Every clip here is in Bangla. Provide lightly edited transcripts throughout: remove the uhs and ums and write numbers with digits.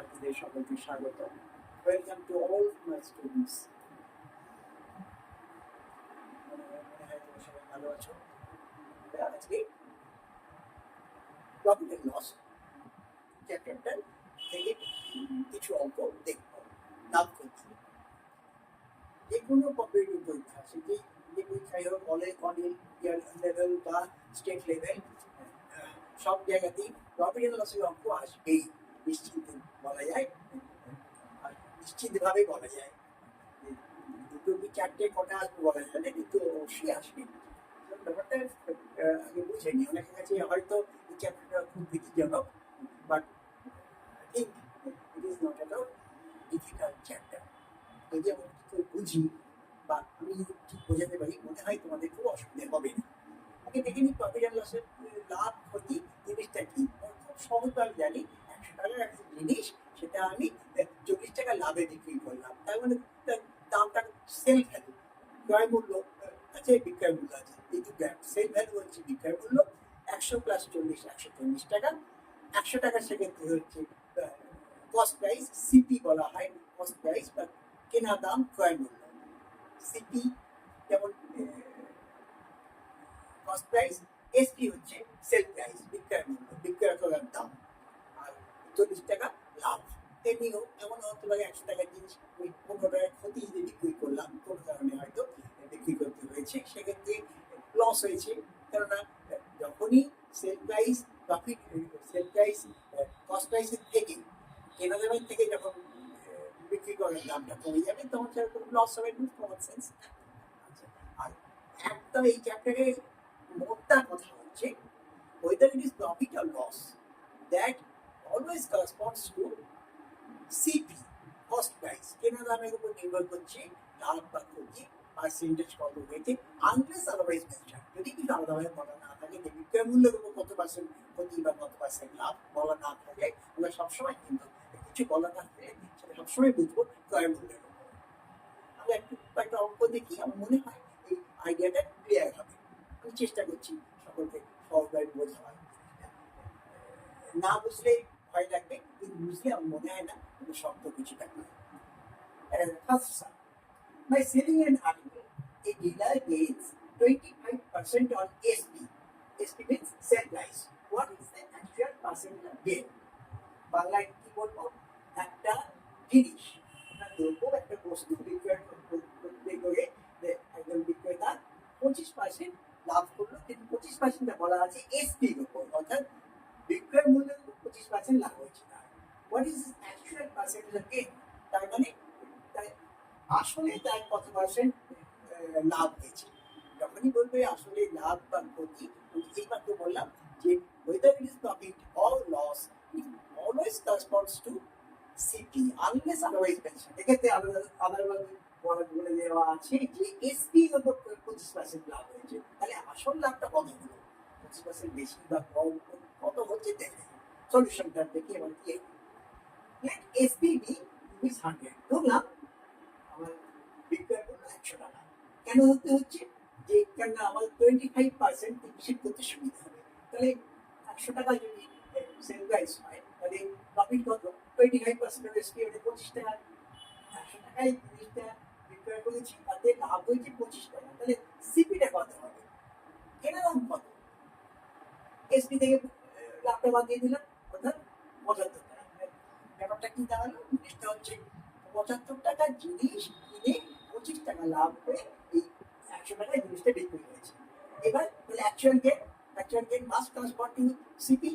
ছাত্রদের সকলকে স্বাগত। Welcome to all my students. মনে হয় তোমরা সবাই ভালো আছো। আজকে প্রফিট এন্ড লস চ্যাপ্টারটা থেকে কিছু অঙ্ক দেখব। নাম করছি যে কোনো কম্পিটিটিভ পরীক্ষা আছে, যে পরীক্ষায় হোক অল ইন্ডিয়া লেভেল বা স্টেট লেভেল, সব জায়গাতেই প্রফিট এন্ড লসের অঙ্ক আসবেই, নিশ্চিত বলা যায়, আর নিশ্চিতভাবে বলা যায়। দুটো কি চারটে কটা আসবে বলা যায় না, কিন্তু অবশ্যই আসবে। ব্যাপারটা আমি বুঝিনি, অনেকের কাছে হয়তো এই চ্যাপ্টারটা খুব ভীতিজনক, but I think it is not at all difficult chapter. যদি আমি কিছু বুঝি বা আমি যদি ঠিক বোঝাতে পারি, মনে হয় তোমাদের খুব অসুবিধা হবে না। আগে দেখে নিই প্রফিট অ্যান্ড লসের লাভ ক্ষতি জিনিসটা কি। খুব সহজভাবে জানি 100 টাকার একটা জিনিস, সেটা আমি 40 টাকা লাভে বিক্রি করলাম, তার মানে দামটা সেল ভ্যালু, ক্রয় মূল্য আছে, বিক্রয় মূল্য আছে, এই দুটো সেল ভ্যালু হচ্ছে বিক্রয় মূল্য। 100 + 40 140 টাকা। 100 টাকা সেক্ষেত্রে হচ্ছে কস্ট প্রাইস, সিপি বলা হয়, কস্ট প্রাইস বা কেনা দাম ক্রয় মূল্য। সিপি যেমন কস্ট প্রাইস, এসপি হচ্ছে সেল প্রাইস, বিক্রয় মূল্য, বিক্রয় করার দাম, আর 40 টাকা লাভ। তেমনিও এমন হতে পারে 100 টাকার জিনিস ওই 15 টাকার ক্ষতি যদি বিক্রি করলাম, কোনো কারণে হয়তো বিক্রি করতে হয়েছে, সেক্ষেত্রে লস হয়েছে। কেননা যখনই sell price profit, sell price cost প্রাইসের থেকে, কেনা দামের থেকে যখন বিক্রি করার দামটা কমে যাবে, তখন সেরকম লস হবে, কমন সেন্স। আর একদম এই চ্যাপ্টারে মোদ্দা কথা হচ্ছে whether it is profit or loss, that always corresponds to CP, cost price, কেনা দামের উপর নির্ভর করছে লাভ বা ক্ষতি, পার্সেন্টেজ কত হয়েছে, আনলেস আদারওয়াইজ মেনশন। যদি কিছু আলাদাভাবে বলা না থাকে যে বিক্রয় মূল্যের উপর কত পার্সেন্ট ক্ষতি বা কত পার্সেন্ট লাভ বলা না থাকে, আমরা সবসময় কিন্তু কিছু বলা না থাকলে সেটা সবসময় বুঝবো ক্রয় মূল্যের উপর। আমরা একটা অঙ্ক দেখি, আমার মনে হয় এই আইডিয়াটা ক্লিয়ার হবে। আমি চেষ্টা করছি সকলকে সহজভাবে বোঝাবার। না বুঝলে ভয় লাগবে, কিন্তু বুঝলে আমার মনে হয় না কোনো শব্দ কিছু থাকবে। First sum. By selling an article, a dealer gains 25% on SP. SP means sell price. What is the actual percent of gain? বাংলায় কি বলবো? একটা জিনিস, একটা দ্রব্য, একটা বস্তু বিক্রয় করতে গিয়ে একজন বিক্রেতা 25% লাভ করলো, কিন্তু 25% বলা আছে এসপির উপর, অর্থাৎ বিক্রয় মূল্যের উপর 25% লাভ হয়েছে। What is actual percentage of gain? তার মানে আসলে তার কত পার্সেন্ট লাভ হয়েছে। যখনই বলবে আসলে লাভ বা ক্ষতি, এই মাত্র বললাম যে whether it is profit or loss, it always corresponds to CP unless otherwise mentioned. এক্ষেত্রে আলাদাভাবে বলে দেওয়া আছে যে এসপি এর উপর 25% লাভ হয়েছে, তাহলে আসল লাভটা কত হলো, 25% বেশি বা কম কত হচ্ছে দেখে সলিউশনটা দেখে এবার কি let SP be 100। ধরলাম আমার বিক্রয় মূল্য 100 টাকা। কেন হতে হচ্ছে যে কেন আমার 25% হিসেব করতে সুবিধা হবে। তাহলে 100 টাকা যদি সেল প্রাইস হয়, তাহলে প্রফিট কত? 25% অফ এসপি হলে 25 টাকা। 100 টাকায় জিনিসটা বিক্রয় করেছি, তাতে লাভ হয়েছে 25 টাকা, তাহলে সিপিটা কত হবে? কেনা দাম কত? এসপি থেকে লাভটা বাদ দিয়ে দিলাম, অর্থাৎ 75 টাকা। ব্যাপারটা কি দাঁড়ালো? জিনিসটা হচ্ছে 75 টাকার জিনিস কিনে 25 টাকা লাভ করে এই 100 টাকায় জিনিসটা বিক্রি হয়েছে। এবার তাহলে actual gain must correspond to CP,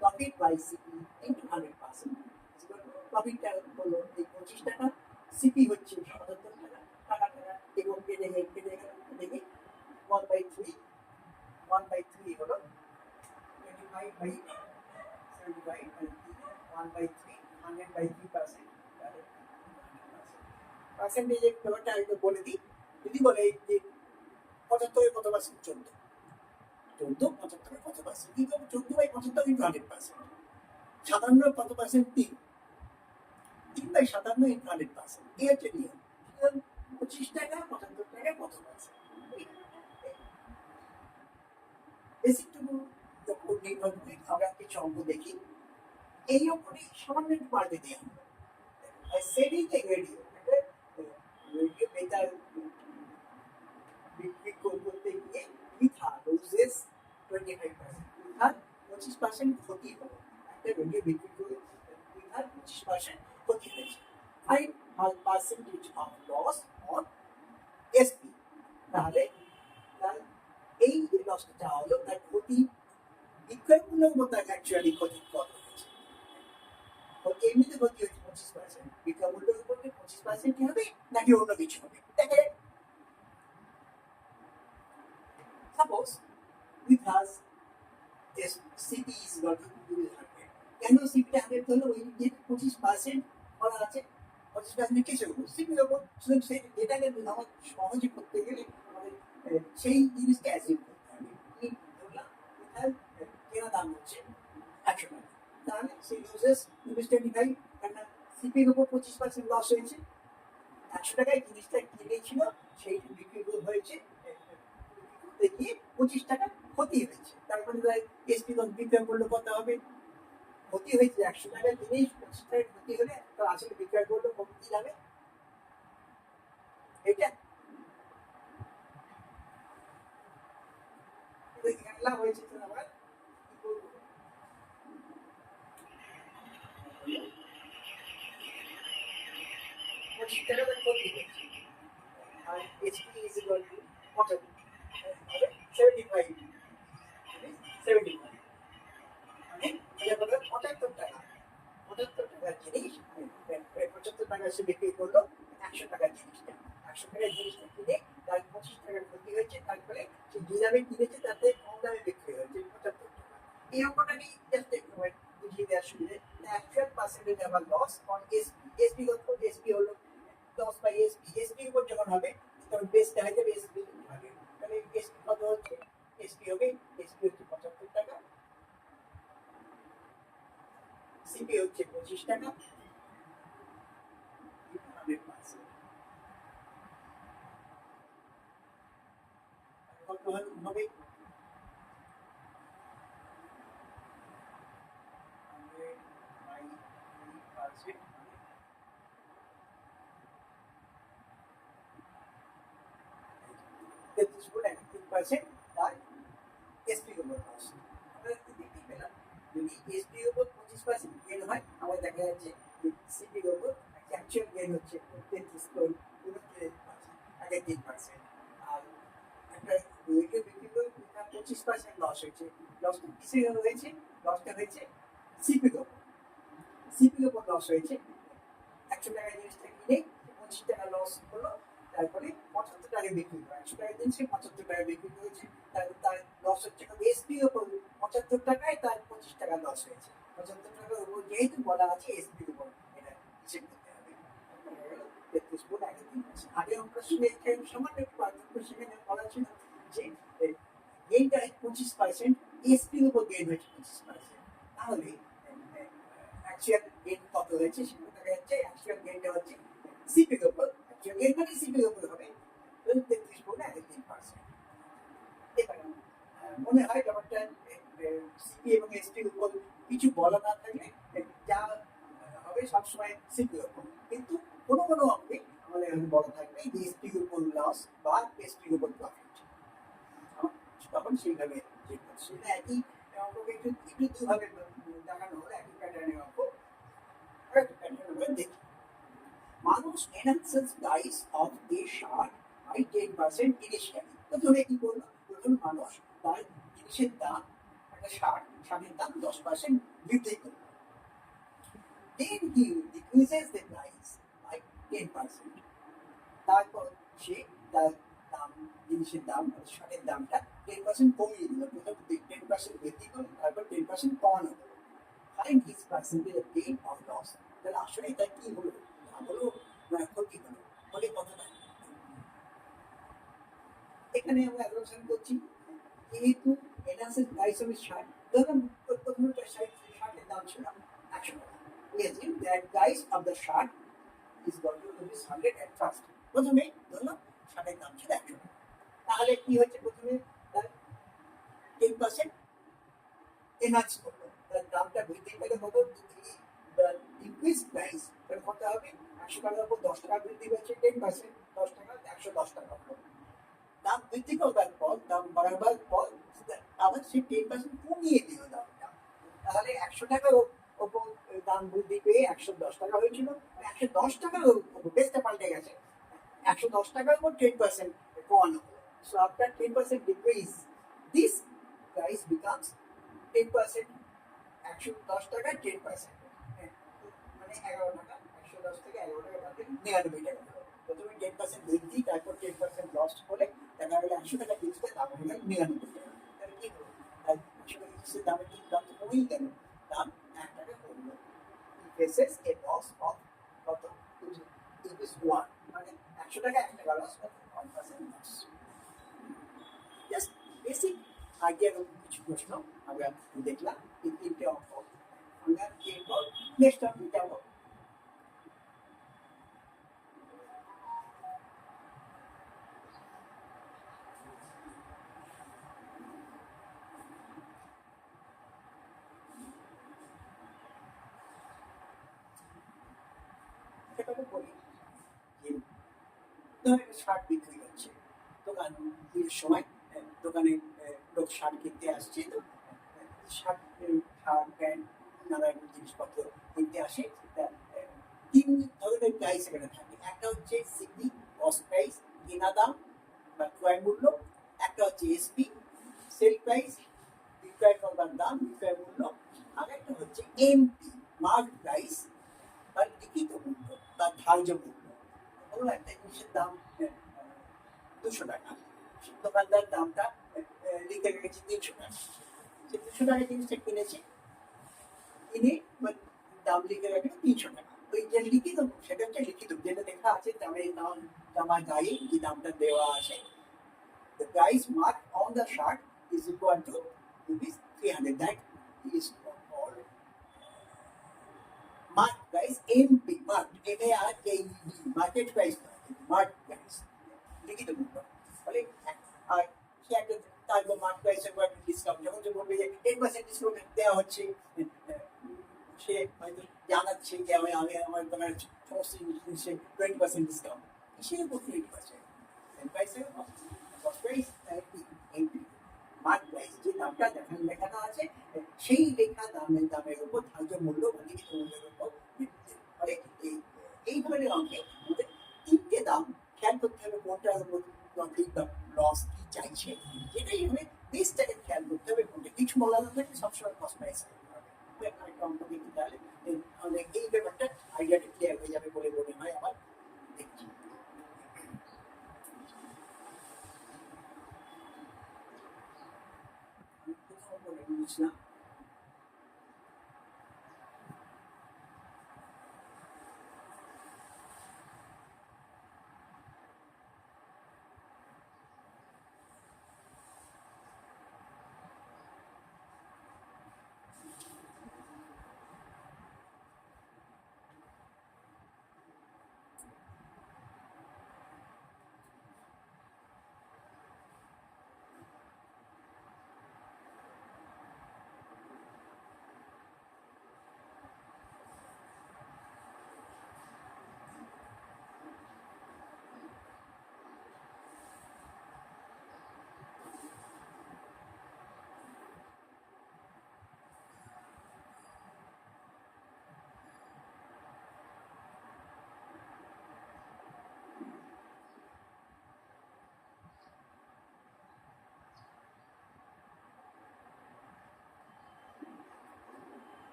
profit by CP into 100%। প্রফিটটা হলো এই 25 টাকা, সিপি হচ্ছে 75 টাকা, এবং কেটে গেল দেখি 1/3 হলো 25/75, 1/3, 100/3%। পার্সেন্টেজের ব্যাপারটা একটু বলে দিই। যদি বলে যে 75 কত পার্সেন্ট, 14 75 কত পার্সেন্ট, কিন্তু 14/75 ইন্টু 100%। 57 কত পার্সেন্ট? 3/57 ইন্টু 100%, এই হচ্ছে নিয়ম। 25 টাকা 75 টাকা কত পার্সেন্ট, বেসিকটুকু যখন নির্ভর করে আমরা কিছু অঙ্ক দেখি। এই ওপরে সামান্য একটু পাল্টে দেওয়া হলো। I said in the radio, radio বেতার বিক্রি করতে গিয়ে মিথা লুজেস 25%, মিথার 25% ক্ষতি হলো। একটা রেডিও বিক্রি করে মিথার 25% ক্ষতি হয়েছে। Find percentage of loss on SP. তাহলে তার এই যে লসটা চাওয়া হলো তার ক্ষতি বিক্রয় মূল্য তার অ্যাকচুয়ালি ক্ষতি কত হয়েছে। এমনিতে ক্ষতি হচ্ছে 25%, বিক্রয় মূল্যের উপর 25% কি হবে নাকি অন্য কিছু হবে। দেখে suppose because CP is not to 100, কেন সিপিটা 100 হলো? ওই যে 25% করা আছে, 25% কিছু সিপির ওপর শুধু সেই ডেটাকে আমার সহজে করতে গেলে আমাদের সেই জিনিসটা অ্যাচিভ করতে হবে। কি ধরলাম বিকজ কেনা দাম হচ্ছে 100 টাকা, তাহলে সেই লুজেস 25, কেন সিপির উপর 25% লস হয়েছে। 100 টাকায় জিনিসটা কিনেছিল, সেইটা বিক্রি হয়েছে করতে গিয়ে 25 টাকা ক্ষতি হয়েছে। তারপরে এসপি বিক্রয় মূল্য কত হবে? ক্ষতি হয়েছে 100 টাকার জিনিস, 25 টাকায় ক্ষতি হলে তো আসলে বিক্রয় মূল্য কমতে যাবে। এটা লাভ হয়েছে, তো আমরা কি করবো? 25 টাকা ক্ষতি হয়েছে, আর এসপি ইজ ইকুয়াল টু কত হবে? 75, 75 মানে এটা কত? 75 টাকা। 75 টাকার জিনিস 75 টাকা সে বিক্রি করলো 100 টাকার জিনিসটা। 100 টাকার জিনিসটা কিনে তার 25 টাকার ক্ষতি হয়েছে, তারপরে সে যে দামে কিনেছে তাতে কম দামে বিক্রি হয়েছে 75 টাকা। এই অঙ্কটাকে জাস্ট একটু বুঝিয়ে দেওয়ার সুবিধে, অ্যাকচুয়াল পার্সেন্টেজ আবার লস অন এসপি। এসপি কত? এসপি হলো লস বাই এসপি। এসপি উপর যখন হবে তখন বেসটা হয়ে যাবে এসপি ভাগে। তাহলে এসপি কত হচ্ছে? এসপি হবে, এসপি হচ্ছে 75 টাকা, সিপি হচ্ছে 25 টাকা, 100%। কত হবে? 33% তার এসপির উপর লস। আমরা দেখতে পেলাম যদি এসপির উপর 25% গেন হয়, আমার দেখা যাচ্ছে সিপির উপর অ্যাকচুয়াল গেন হচ্ছে 33%, আগে 3%। আর একটা রেডিও বিক্রি করে 25% লস হয়েছে। লসটা কিসের হয়েছে? লসটা হয়েছে সিপির উপর। সিপির উপর লস হয়েছে। 100 টাকা জিনিসটা কিনে 25 টাকা লস হলো, তারপরে 75 টাকা বিক্রি করে 100 টাকা জিনিস 75 টাকা বিক্রি করেছে, তার লস হচ্ছে এসপি উপর 75 টাকায় তার 25 টাকা লস হয়েছে। 75 টাকার উপর যেহেতু বলা আছে এসপি উপর, এটা হিসেব করতে হবে। 33.3%। আগে আমরা শুনে সামান্য একটু পার্থক্য সেখানে বলা ছিল যে গেইনটা 25%, এসপি উপর গেইন হয়েছে 25%। তাহলে অ্যাকচুয়াল গেইন কত হয়েছে সেটা দেখা যাচ্ছে। অ্যাকচুয়াল গেইনটা হচ্ছে সিপির উপর, অ্যাকচুয়াল গেইন মানে সিপির উপর হবে 33.3%। এবার মনে হয় ব্যাপারটা সিপি এবং এসপির উপর কিছু বলা না থাকলে যা হবে সবসময় সিপির উপর, কিন্তু কোনো কোনো অঙ্কে আমাদের বলা থাকবে যে এসপির উপর লস বা এসপির উপর প্রফিট, তখন সেইভাবে সেটা একই অঙ্ককে একটু একটু দুভাবে দেখানো হলো, একই প্যাটার্নের অঙ্ক। দেখি মানুষ enhances price of a shirt by 10% initially। প্রথমে কি করলো? প্রথম মানুষ তার জিনিসের দাম, একটা শার্টের দাম 10% বৃদ্ধি করলো। Then he decreases the price by 10%। তারপর সে তার দাম, জিনিসের দাম, শার্টের দামটা 10% কমিয়ে দিল। প্রথম 10% বৃদ্ধি করলো, তারপর 10% কমানো হলো। Find his percentage of gain or loss। তাহলে আসলে এটা কি হলো? লাভ হলো না ক্ষতি হলো? বলে কথাটা এখানে আমরা অ্যাডভান্স করছি। যেহেতু এনহান্সেড প্রাইস অফ শার্ট, ধরুন প্রথমটা শার্টের দাম ছিল 100 টাকা। We assume that price of the shirt is going to be 100 at first। প্রথমে ধরুন শার্টের দাম ছিল 100 টাকা, তাহলে কি হচ্ছে? প্রথমে তার 10% এনহান্স করলো, তার দামটা বৃদ্ধি পেলে কত? টাকার উপর 10 টাকা বৃদ্ধি পেয়েছে 10%, 10 টাকা 110 টাকা হলো। দাম বৃদ্ধি করবার পর, দাম বাড়াবার পর আবার সে 10% কমিয়ে দিল দামটা। তাহলে 100 টাকার ওপর দাম বৃদ্ধি পেয়ে 110 টাকা হয়েছিল, 110 টাকার উপর বেসটা পাল্টে গেছে, 110 টাকার উপর 10% কমানো হলো। So after 10% decrease, this price becomes 10%, 110 টাকা 10%, মানে 11 টাকা, 110 থেকে 11 টাকা বাদ দিলে 99 টাকা হলো। প্রথমে 10% বৃদ্ধি, তারপর 10% লস হলে দেখা গেল 100 টাকা জিনিসের দাম হয়ে গেল 99 টাকা। তাহলে কি হলো? 100 টাকা জিনিসের দামের দাম তো কমেই গেল, দাম 1 টাকা কমলো। faces a loss of কত ₹1, মানে 100 টাকা 1 টাকা লস, 1% লস। জাস্ট বেসিক আইডিয়ার উপর কিছু প্রশ্ন আমরা দেখলাম, এই 3টে অঙ্ক আমরা এরপর নেক্সট অঙ্কে যাবো। সেটাকে বলি যে ধরেন শার্ট বিক্রি হচ্ছে, দোকান সময় দোকানে লোক শার্ট কিনতে আসছে, তো শার্ট প্যান্ট নানান জিনিসপত্র কিনতে আসে। 3 ধরনের প্রাইস এখানে থাকে। একটা হচ্ছে সিপি, কস্ট প্রাইস, কেনা দাম বা ক্রয় মূল্য। একটা হচ্ছে এসপি, সেল প্রাইস, বিক্রয় করবার দাম, বিক্রয় মূল্য। আর একটা হচ্ছে এমপি, মার্ক প্রাইস বা লিখিত মূল্য বা ধার্য মূল্য। ধরুন একটা জিনিসের দাম 200 টাকা, দোকানদার দামটা লিখে রেখেছে 300 টাকা। সে 200 টাকা জিনিসটা কিনেছে, কিনে দাম লিখে রাখলো 300 টাকা। তো এই যে লিখিত, সেটা হচ্ছে লিখিত, যেটা লেখা আছে দামের দাম, জামার গায়ে যে দামটা দেওয়া আছে। The price marked on the shirt is equal to ₹300. That is called market price, MP, market, MARKET, market price, market price, লিখিত মূল্য। ফলে আর সে একটা তারপর মার্কেট প্রাইসের উপর ডিসকাউন্ট, যখন যে বলবে যে 10% ডিসকাউন্ট দেওয়া হচ্ছে, সে হয়তো জানাচ্ছে যে আমি আমার তোমার সমস্ত জিনিসে 20% ডিসকাউন্ট, সে উপর 20%। প্রাইসের cost price, MP, market price, যে দামটা লেখানো আছে সেই লেখা দামের উপর ধার্য মূল্য বা লিখিত মূল্যের উপর ভিত্তি। ফলে এই ধরনের অঙ্কে আমাদের 3টে দাম খেয়াল করতে হবে, কোনটার উপর প্রফিট বা লস কি চাইছে, এটাই হবে বেসটাকে খেয়াল করতে হবে। কোনটা কিছু বলা না থাকে, সবসময় কস্ট প্রাইস করতে হবে। আরেকটা অঙ্ক দেখতে তাহলে আমাদের এই ব্যাপারটা আইডিয়াটা ক্লিয়ার হয়ে যাবে বলে মনে হয় আমার। দেখছি বুঝলাম।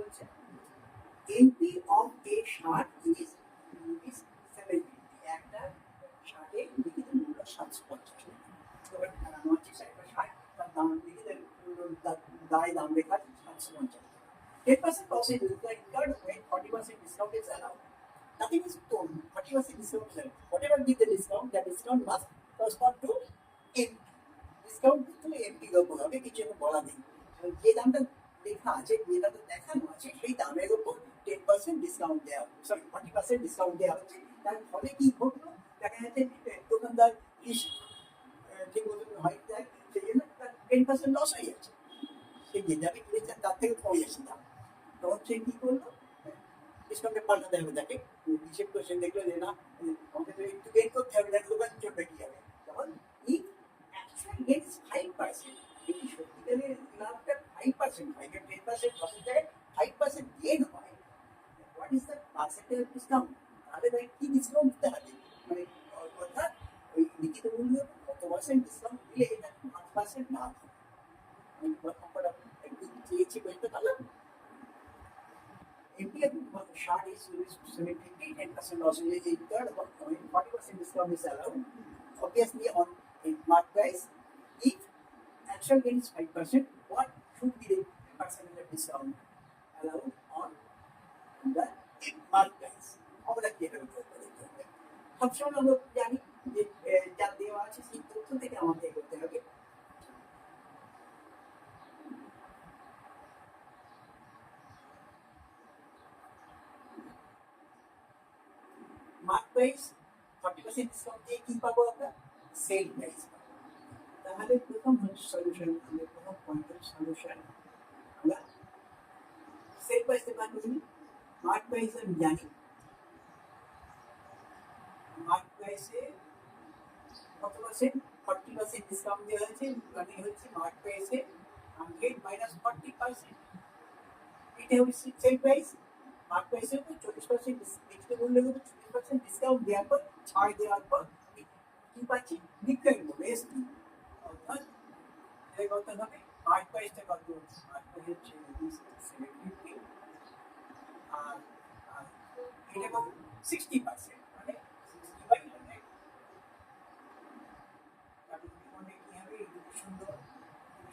বলছে NP of a shirt is rupees 750 একটা শার্টে লিখিত মূল্য 750 এবার টাকা হচ্ছে শার্ট তার দাম লিখিত দাম লেখা আছে 750 10% loss is incurred when 40% discount is allowed. Nothing is told. 40% discount is allowed. Whatever be the discount, that discount must correspond to MT. Discount to MT উপর হবে কিছু বলা নেই। যে দামটা লেখা আছে যে দামটা দেখানো আছে সেই দামের উপর 10% ডিসকাউন্ট দেওয়া হবে, সরি 40% ডিসকাউন্ট দেওয়া হচ্ছে। তার ফলে কি ঘটলো, দেখা যাচ্ছে দোকানদার ঠিক মতন হয় যায়, সেই জন্য তার 10% লস হয়ে যাচ্ছে। সে যে দামে কিনেছে তার থেকে কমে যাচ্ছে দাম, তখন সে কি করলো, ডিসকাউন্টে পাল্টাতে হবে তাকে। হিসেব করে সে দেখলো যে না আমাকে তো একটু গেইন করতে হবে, না দোকান চলবে কি হবে। তখন এই অ্যাকচুয়াল গেইন ইজ 5%, যদি সত্যিকারের লাভটা 5% হয়, 10% লসের জায়গায় 5% গেইন হয়, what is the percentage of discount? তাহলে তাই কি ডিসকাউন্ট দিতে হবে, মানে অর্থাৎ ওই লিখিত মূল্য কত পার্সেন্ট ডিসকাউন্ট দিলে এটা 5% লাভ হবে। আমি অঙ্কটা একটু চেয়েছি বুঝতে পারলাম। India shard is 750, 10% loss is incurred, 40% discount is allowed. Obviously, on a mark price, if actual gain is 5%, what should be the percentage of discount allowed on the mark price? আমরা কিভাবে করতে হবে? সবসময় আমরা জানি যে যা দেওয়া আছে সেই তথ্য থেকে আমাদের করতে হবে। মার্ক প্রাইস 40% ডিসকাউন্ট দিয়ে কি পাবো আমরা? সেল প্রাইস পাবো। তাহলে প্রথম সলিউশন, আমাদের প্রথম পয়েন্টের সলিউশন, আমরা সেল প্রাইসে বার করি। মার্ক প্রাইস আমি জানি, মার্ক প্রাইসে কত পার্সেন্ট? 40% ডিসকাউন্ট দেওয়া হয়েছে, মানে হচ্ছে মার্ক প্রাইসে 100 মাইনাস 40%, এটা হচ্ছে সেল প্রাইস। মার্ক প্রাইসের উপর 40% লিখিত মূল্যের উপর 40% ডিসকাউন্ট দেওয়ার পর, ছাড় দেওয়ার পর কি পাচ্ছি? বিক্রয় মূল্য এসপি। অর্থাৎ কত হবে? মার্ক প্রাইসটা কত? মার্ক প্রাইস হচ্ছে 750 আর এটা কত? 60%, মানে 60/100। তারপর মানে কি হবে? এই সুন্দর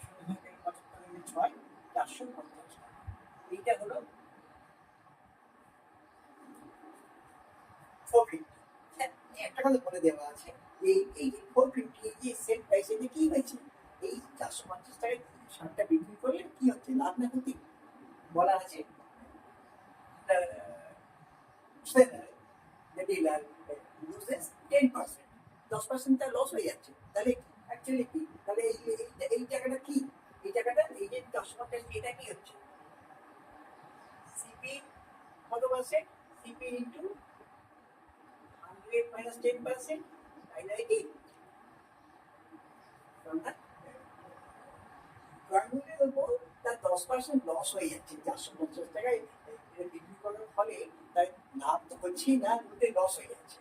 6 450 টাকা। এইটা হলো 450। একটা কথা বলে দেওয়া আছে, এই 450 যে সেল প্রাইস, এটা কি হয়েছে? এই 450 টাকায় শার্টটা বিক্রি করলে কি হচ্ছে, লাভ না ক্ষতি? বলা আছে the dealer loses 10%, 10% তার লস হয়ে যাচ্ছে। তাহলে অ্যাকচুয়ালি কি, তাহলে এই টাকাটা কি, এই টাকাটা এই যে 10%, এটা কি হচ্ছে? সিপি কত পার্সেন্ট? সিপি ইন্টু 100 minus 10%, তাই না? কি ক্রয়মূল্যের উপর তার 10% লস হয়ে যাচ্ছে। 450 টাকায় বিক্রি করার ফলে তার লাভ তো হচ্ছেই না, উল্টে লস হয়ে যাচ্ছে।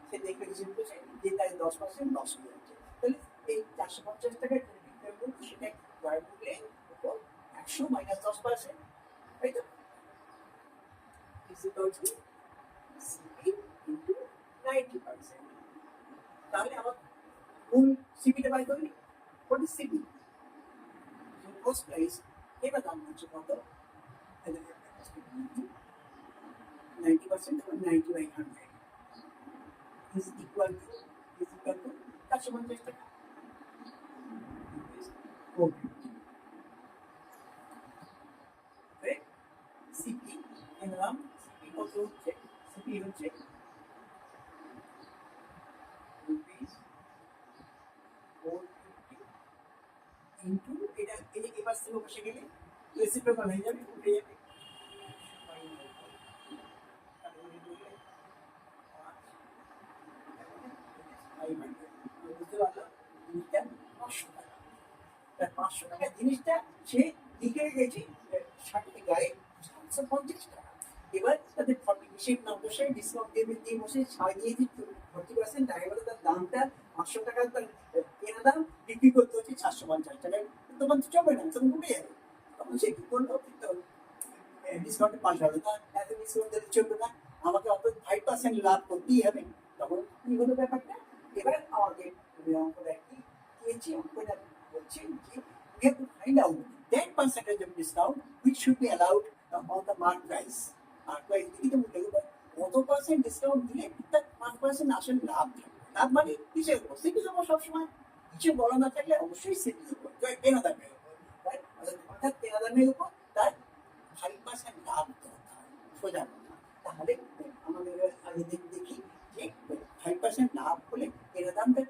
সে দেখবে হিসেব করছে যে তার 10% লস হয়ে যাচ্ছে। তাহলে এই 450 টাকার বিক্রয় মূল্য, সেটা ক্রয়মূল্যের উপর 100 মাইনাস 10%, তাই তো? CP into 90%। তাহলে আমার মূল সিপিটা বাই করবি। What is CP? cost price, এটা দাম হচ্ছে কত? 90% or 90/100 is equal to 450 টাকা। সিপি এনাম, সিপি কত হচ্ছে? সিপি হচ্ছে রুপিস 450 ইন্টু এটা, এই এবার থেকে বসে গেলে রেসিপ্রোকাল হয়ে যাবে, উঠে যাবে। বুঝতে পারলাম জিনিসটা 500 টাকা। 500 টাকা জিনিসটা সে লিখে রেখেছি শার্টের গায়ে 750 টাকা। এবার তাদের 40% না বসে ডিসকাউন্ট দিয়ে বসে ছাড় দিয়ে দিচ্ছ 40%, দেখা গেল তার দামটা 500 টাকা, তার কেনা দাম, বিক্রি করতে হচ্ছে 450 টাকায়। তখন তো চলবে না, তখন কমে যাবে। তখন সে কি করলো? ডিসকাউন্ট পার্সেন্ট লাভ করতেই হবে। তখন কি হলো ব্যাপারটা, এবার আমাদের অঙ্কটা কি দিয়েছি, অঙ্কটা বলছে যে we have to find out that percentage of discount which should be allowed on the mark price. Mark price লিখিত মূল্যের উপর কত পার্সেন্ট ডিসকাউন্ট দিলে তার 5% আসল লাভ থাকবে। লাভ মানে কিসের উপর? সিপির উপর। সবসময় কিছু বড় না থাকলে অবশ্যই সিপির উপর, কেনা দামের উপর, অর্থাৎ কেনা দামের উপর তার 5% লাভ দরকার, সোজা কথা। তাহলে আমাদের আগে দেখি যে 5% লাভ হলে কেনা দামটা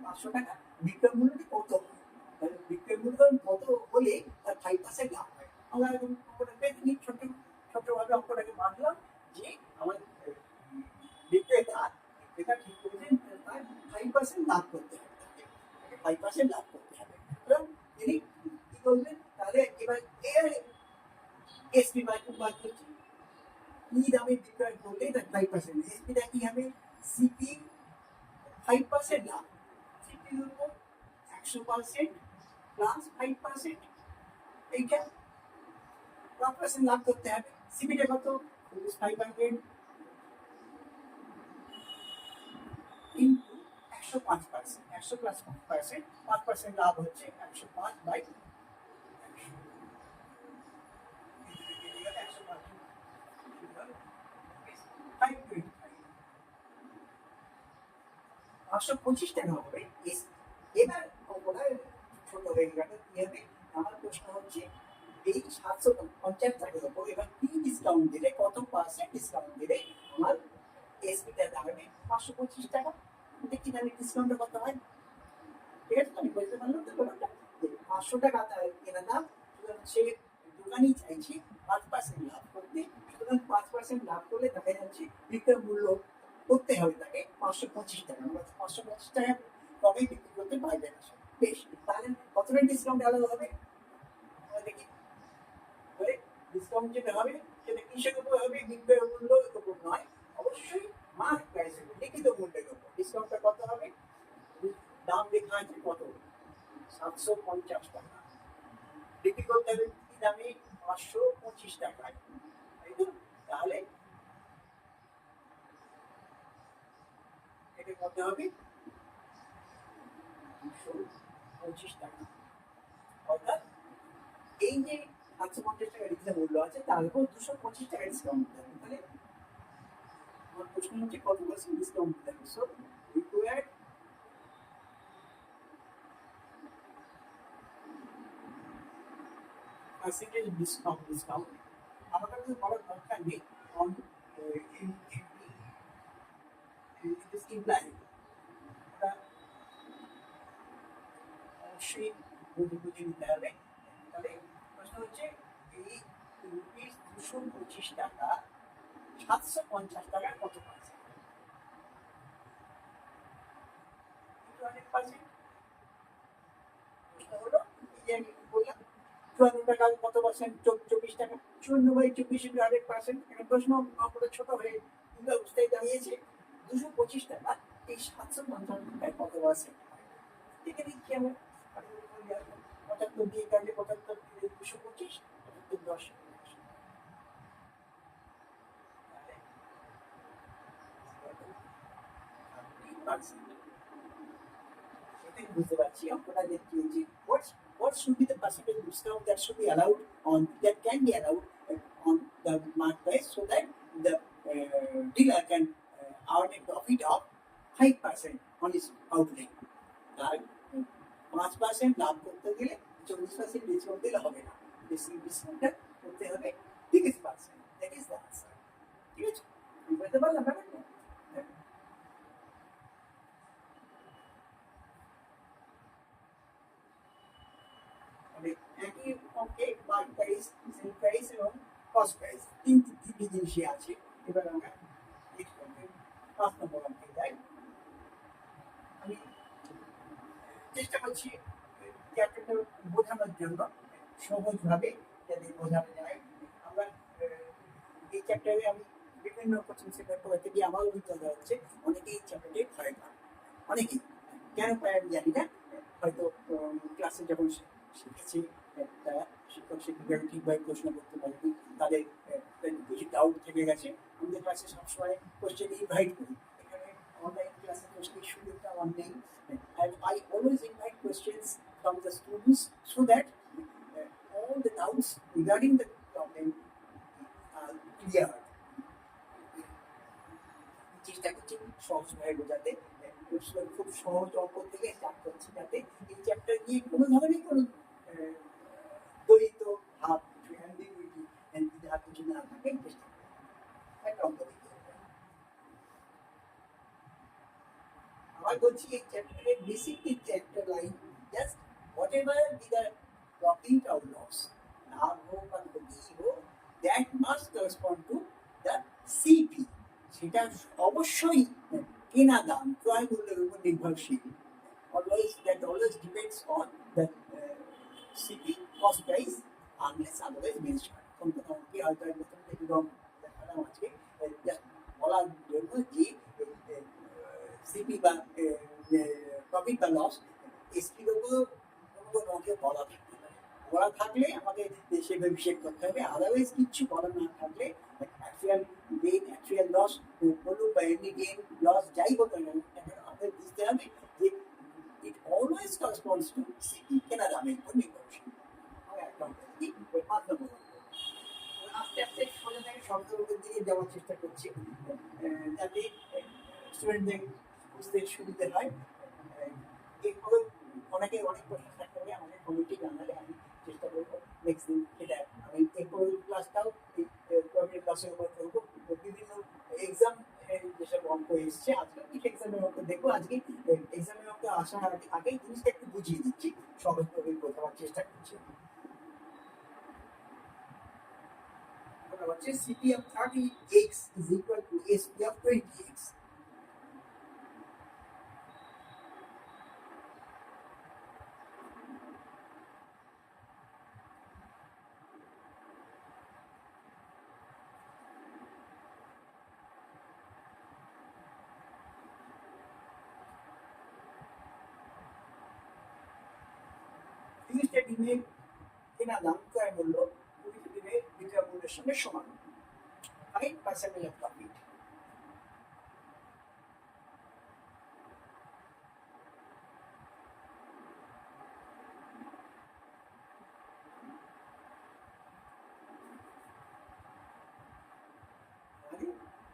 500 টাকা, বিক্রয় মূল্যটি কত হয়। তাহলে বিক্রয় মূল্য কত হলে তার 5% লাভ হয়। আমরা এখন অঙ্কটা পেয়ে নিই, ছোটভাবে অঙ্কটাকে মানলাম যে আমার বিক্রেতা ঠিক করেছেন তার 5% লাভ করতে হবে, তাকে 5% লাভ করতে হবে। সুতরাং তিনি কি করবেন, তাহলে এবার এসপি বার করছি, কি দামে বিক্রয় করলে তার 5%, এসপিটা কি হবে, সিপি 5% লাভ, সিপির উপর 100% প্লাস 5%, এইটা 1% লাভ করতে হবে। সিপিটা কত, 500 ইন্টু 105%, 100 প্লাস 5%, 5% লাভ হচ্ছে 105 বাই 525 টাকা হবে। এবার অঙ্কটা ছোট হয়ে গেল, কি হবে, আমার প্রশ্ন হচ্ছে এই 750 টাকার উপর এবার কি ডিসকাউন্ট দিলে, কত পার্সেন্ট ডিসকাউন্ট দিলে আমার এসপিটা দাঁড়াবে 525 টাকা। দেখি তাহলে ডিসকাউন্টটা কত হয়। ঠিক আছে, আমি বলতে পারলাম তো ব্যাপারটা, 500 টাকা তার কেনা দাম, সুতরাং সে দোকানি চাইছে 5% লাভ করতে। সুতরাং 5% লাভ করলে দেখা যাচ্ছে বিক্রয় মূল্য করতে হবে তাকে 525 টাকা। 525 টাকা কমে বিক্রি করতে পারবে না। বেশ, তাহলে কতটা ডিসকাউন্ট আলাদা হবে দেখি। বলে ডিসকাউন্ট যেটা হবে সেটা কিসের উপর হবে, বিক্রয় মূল্যের উপর নয়, অবশ্যই মার্ক প্রাইসের উপর, লিখিত মূল্যের উপর। ডিসকাউন্টটা কত হবে, দাম লেখা আছে কত, 750 টাকা, বিক্রি করতে হবে কি দামে, 525 টাকায়, তাই তো? তাহলে এটা কত হবে, 225 টাকা। অর্থাৎ এই যে 750 টাকা লিখিত মূল্য আছে তার উপর 225 টাকা ডিসকাউন্ট দিতে হবে। তাহলে আমার প্রশ্ন হচ্ছে কত পার্সেন্ট ডিসকাউন্ট দিতে হবে। সো রিকোয়ার্ড percentage discount আমার কাছে বলার দরকার নেই, অন অবশ্যই বুঝে নিতে হবে। তাহলে প্রশ্ন হচ্ছে এই রুপিস 225 টাকা 750 টাকা কত পার্সেন্ট, 200%। প্রশ্ন হলো এই যে আমি বললাম 54 টাকা কত পার্সেন্ট, 24 টাকা, 54/24 100%। এখন প্রশ্ন অঙ্কটা ছোট হয়ে কিন্তু অবস্থায় দাঁড়িয়েছে 225 টাকা এই 750 টাকায় কত পার্সেন্ট। দেখে দিচ্ছি আমরা 75 দিয়ে কাটলে 75 দিয়ে 225, 75 10, বুঝতে পারছি অঙ্কটা দেখছি যে what should be the percentage discount that should be allowed on, that can be allowed on the mark price, so that the dealer can earn a profit of 5% on his outlay. তার 5% লাভ করতে গেলে 40% ডিসকাউন্ট দিলে হবে না, বেশি ডিসকাউন্টটা করতে হবে 30%। That is the answer. ঠিক আছে, বুঝতে পারলাম ব্যাপারটা। একই অঙ্কে মার্ক প্রাইস, সেল প্রাইস এবং কস্ট প্রাইস তিনটি জিনিসই আছে। এবার আমরা নেক্সট অঙ্কে 5 নম্বর অঙ্কে যাই। আমি চেষ্টা করছি চ্যাপ্টারটা বোঝানোর জন্য সহজভাবে যাতে বোঝানো যায়। আমরা এই চ্যাপ্টারে আমি বিভিন্ন কোচিং সেন্টার পড়াতে গিয়ে আমার অভিজ্ঞতা হচ্ছে অনেকেই এই চ্যাপ্টারে ভয় পায়, অনেকেই কেন পায় আমি জানি না। হয়তো ক্লাসে যখন শিখেছি তারা শিক্ষক শিক্ষিকারা ঠিকভাবে প্রশ্ন করতে পারেনি, তাদের কিছু ডাউট থেকে গেছে, আমাদের ক্লাসে সবসময় কোশ্চেন ইনভাইট করি, এখানে অনলাইন ক্লাসে কোশ্চেন সুযোগটা আমার নেই। And I always invite questions from the students so that all the doubts regarding the problem are clear. চেষ্টা করছি সহজভাবে বোঝাতে, খুব সহজ অঙ্ক থেকে স্টার্ট করছি যাতে এই চ্যাপ্টার নিয়ে কোনো ধরনের কোনো দ্বৈত ভাব, অ্যাম্বিগুইটি দ্বিধা কিছু না থাকে চেষ্টা করি একটা অঙ্ক দিতে। আবার বলছি এই চ্যাপ্টারের বেসিকলি একটা line, just whatever be the profit or loss, লাভ হোক বা ক্ষতি হোক, that must correspond to the CP. সেটা অবশ্যই কেনা দাম, ক্রয় মূল্যের উপর নির্ভরশীল। Always depends on the CP, cost price, unless otherwise mentioned. কি হয়তো প্রথম থেকে দেখালাম আজকে জাস্ট বলার জন্য যে সিপি বা প্রফিট বা লস এসপির উপর কোনো রঙে বলা থাকতে পারে, বলা থাকলে আমাকে সেভাবে হিসেব করতে হবে। আদারওয়াইজ কিচ্ছু বলা না থাকলে অ্যাকচুয়াল গেইন, অ্যাকচুয়াল লস বলুন বা এমনি গেইন লস যাই হোক না কেন আমাদের বুঝতে হবে যে it always corresponds to CP, কেনা দামের উপর নির্ভরশীল। আস্তে আস্তে সোজা থেকে শব্দের দিকে যাওয়ার চেষ্টা করছি যাতে স্টুডেন্টদের বুঝতে সুবিধা হয়। এরপরে অনেকে অনেক প্রশ্ন থাকতে হবে, আমাদের কমিটি জানালে আমি চেষ্টা করবো নেক্সট দিন সেটা আমি এরপরে ক্লাসটাও ক্লাসের উপর করবো। বিভিন্ন এক্সাম যেসব অঙ্ক এসছে আজকে কিছু এক্সামের অঙ্ক দেখবো, আজকে এক্সামের অঙ্ক আসার আগেই জিনিসটা একটু বুঝিয়ে দিচ্ছি, সহজভাবে বোঝাবার চেষ্টা করছি। হচ্ছে CP of 30x is equal to SP of 20x. তিরিশটা ডিমের কেনা দাম ক্রয় মূল্য 20টা ডিমের বিক্রয় মূল্যের সঙ্গে সমান, 5% of profit.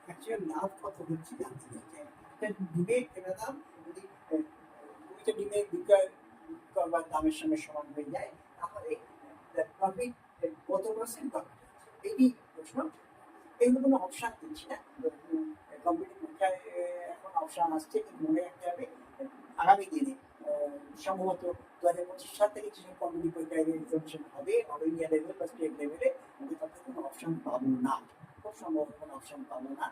অ্যাকচুয়াল লাভ কত হচ্ছে জানতে চাই, একটা ডিমের কেনা দাম যদি 20টা ডিমের বিক্রয় করবার দামের সঙ্গে সমান হয়ে যায় তাহলে প্রফিট কত পার্সেন্ট প্রফিট হচ্ছে, এই প্রশ্ন। এগুলো কোনো অপশান দিচ্ছি না, কম্পিউটার পরীক্ষায় এখন অপশান আসছে কিন্তু মনে রাখতে হবে আগামী দিনে সম্ভবত 2025 সাল থেকে যেসব কম্পিউটার পরীক্ষায় এক্সামিনেশন হবে অল ইন্ডিয়া লেভেল বা স্টেট লেভেলে আমি তাতে কোনো অপশান পাবো না, খুব সম্ভব কোনো অপশান পাবো না।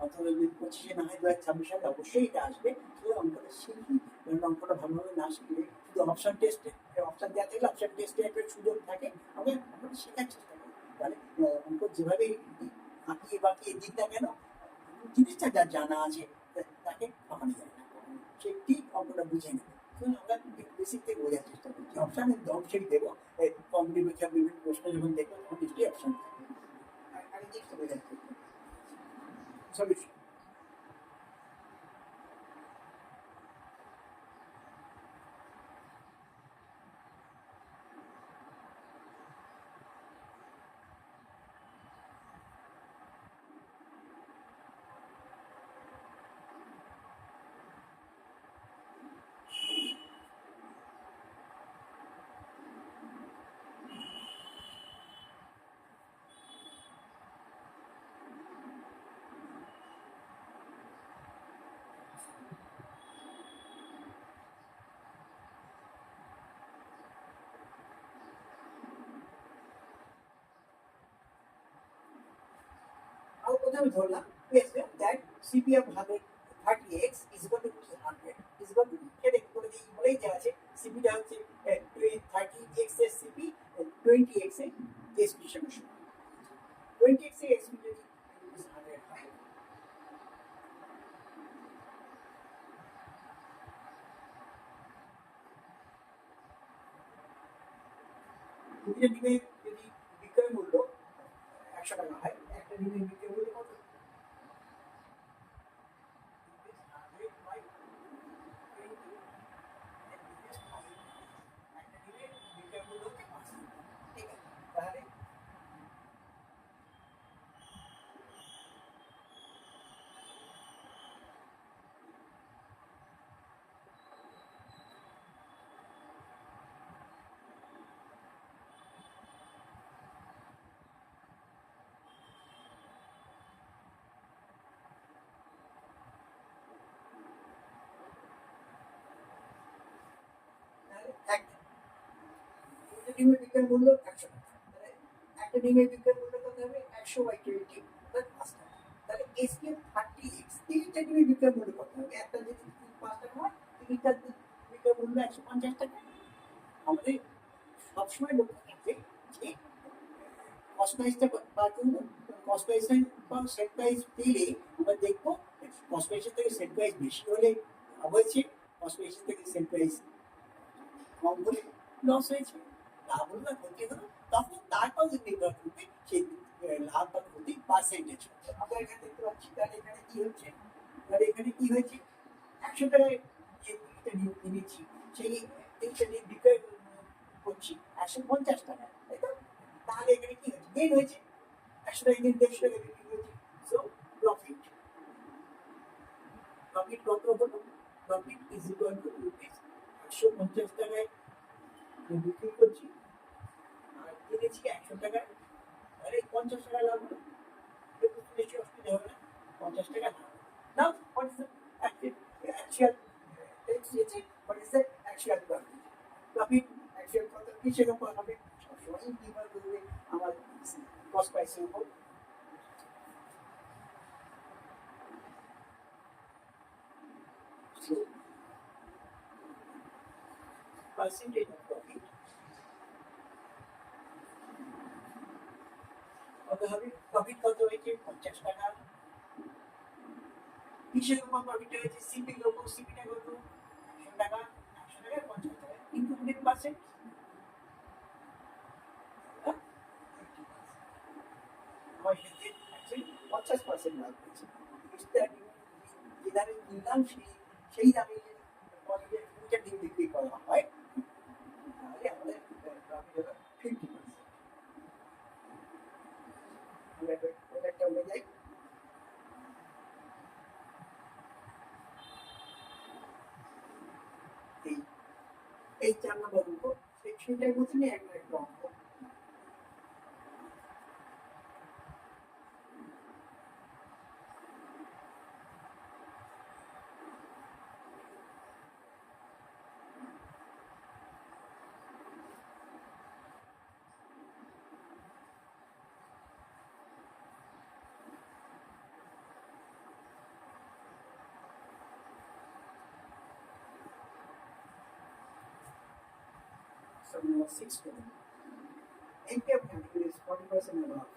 অথবা 2025 না হয় 2026 সালে অবশ্যই এটা আসবে। শুধু অঙ্কটা শিখি, কারণ অঙ্কটা ভালোভাবে না শিখলে শুধু অপশান টেস্টে অপশান দেওয়া থাকলে অপশান টেস্টে একটা সুযোগ থাকে, আমরা শেখার চেষ্টা করি। তাহলে অঙ্ক যেভাবে আঁকিয়ে বাঁকিয়ে দিক না কেন জিনিসটা যার জানা আছে তাকে কখনই যায় না, সে ঠিক অঙ্কটা বুঝে নেবে। আমরা বেসিক থেকে বোঝার চেষ্টা করছি, অপশানের অবশ্যই দেবো, কম্পিটিভ পরীক্ষা বিভিন্ন প্রশ্ন যখন দেখবো তখন নিশ্চয়ই অপশান থাকবে, আমি জিনিসটা বোঝার চেষ্টা করছি। সলিউশন প্রথমে ধরলাম that CP of 30x is equal to 100 is equal to এটা করে দিই বলেই দেওয়া আছে সিপিটা হচ্ছে 30x এর সিপি 20x এর এসপি সমান 20x এর এসপি যদি 100 হয় দুইটা ডিমের যদি বিক্রয় মূল্য 100 টাকা হয়, একটা ডিমের বিক্রয় মূল্য কত ডিমের বিক্রয় মূল্য 100 টাকা, তাহলে একটা ডিমের বিক্রয় মূল্য কত হবে? 100/20 5 টাকা। তাহলে এসপিএফ 30x 3টা ডিমের বিক্রয় মূল্য কত হবে? একটা যদি 5 টাকা হয়, 3টার বিক্রয় মূল্য 150 টাকা। আমাদের সবসময় লক্ষ্য রাখবে যে কস্ট প্রাইসটা বার করবো, কস্ট প্রাইস বা সেট প্রাইস পেলে আমরা দেখবো কস্ট প্রাইসের থেকে সেট প্রাইস বেশি হলে লাভ হয়েছে, কস্ট প্রাইসের থেকে সেট প্রাইস কম হলে লস হয়েছে, লাভ হলো না ক্ষতি হলো, তখন তারপর নির্ভর করবে সেই লাভ বা ক্ষতি পার্সেন্টেজ। আমরা এখানে দেখতে পাচ্ছি তাহলে এখানে কি হচ্ছে, তাহলে এখানে কি হয়েছে 100 টাকায় যে তিনটা ডিম কিনেছি সেই তিনটা ডিম বিক্রয় করছি 150 টাকা, তাই তো? তাহলে এখানে কি হয়েছে? গেইন হয়েছে, 100 টাকা কিনে 150 টাকা বিক্রি হয়েছে। সো প্রফিট, প্রফিট কত হলো? Profit is equal two rupees 150 টাকায় বিক্রি করছি আর কিনেছি 100 টাকায়, তাহলে 50 টাকা লাভ হলো। বেশি অসুবিধা হবে না, 50 টাকা লাভ। Now what is the actual what is the actual profit? Profit actual কত কিসের উপর হবে? সবসময় নির্ভর করবে আমার কস্ট প্রাইসের উপর। So percentage of profit কত হবে? প্রফিট কত হয়েছে? 50 টাকা। কিসের উপর প্রফিট হয়েছে? সিপির উপর। সিপিটা কত? 100 টাকা। 100 টাকায় 50 টাকা ইনটু 100%। আমার ক্ষেত্রে অ্যাকচুয়ালি 50% লাভ হয়েছে। যে দামে কিনলাম সেই দামে কোয়ালিটির দুইটা ডিম বিক্রি করা হয়, তাহলে আমাদের প্রফিট হলো 50%। আমরা একটা উঠে যাই। এই 4 নম্বর অঙ্ক, সেটার মধ্যে একটা অঙ্ক। So now 6 করুন। NPF capital is 40% above.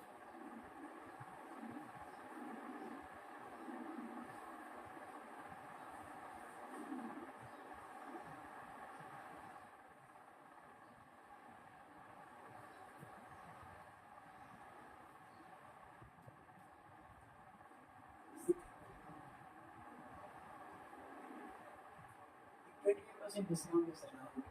If 25% discount is allowed,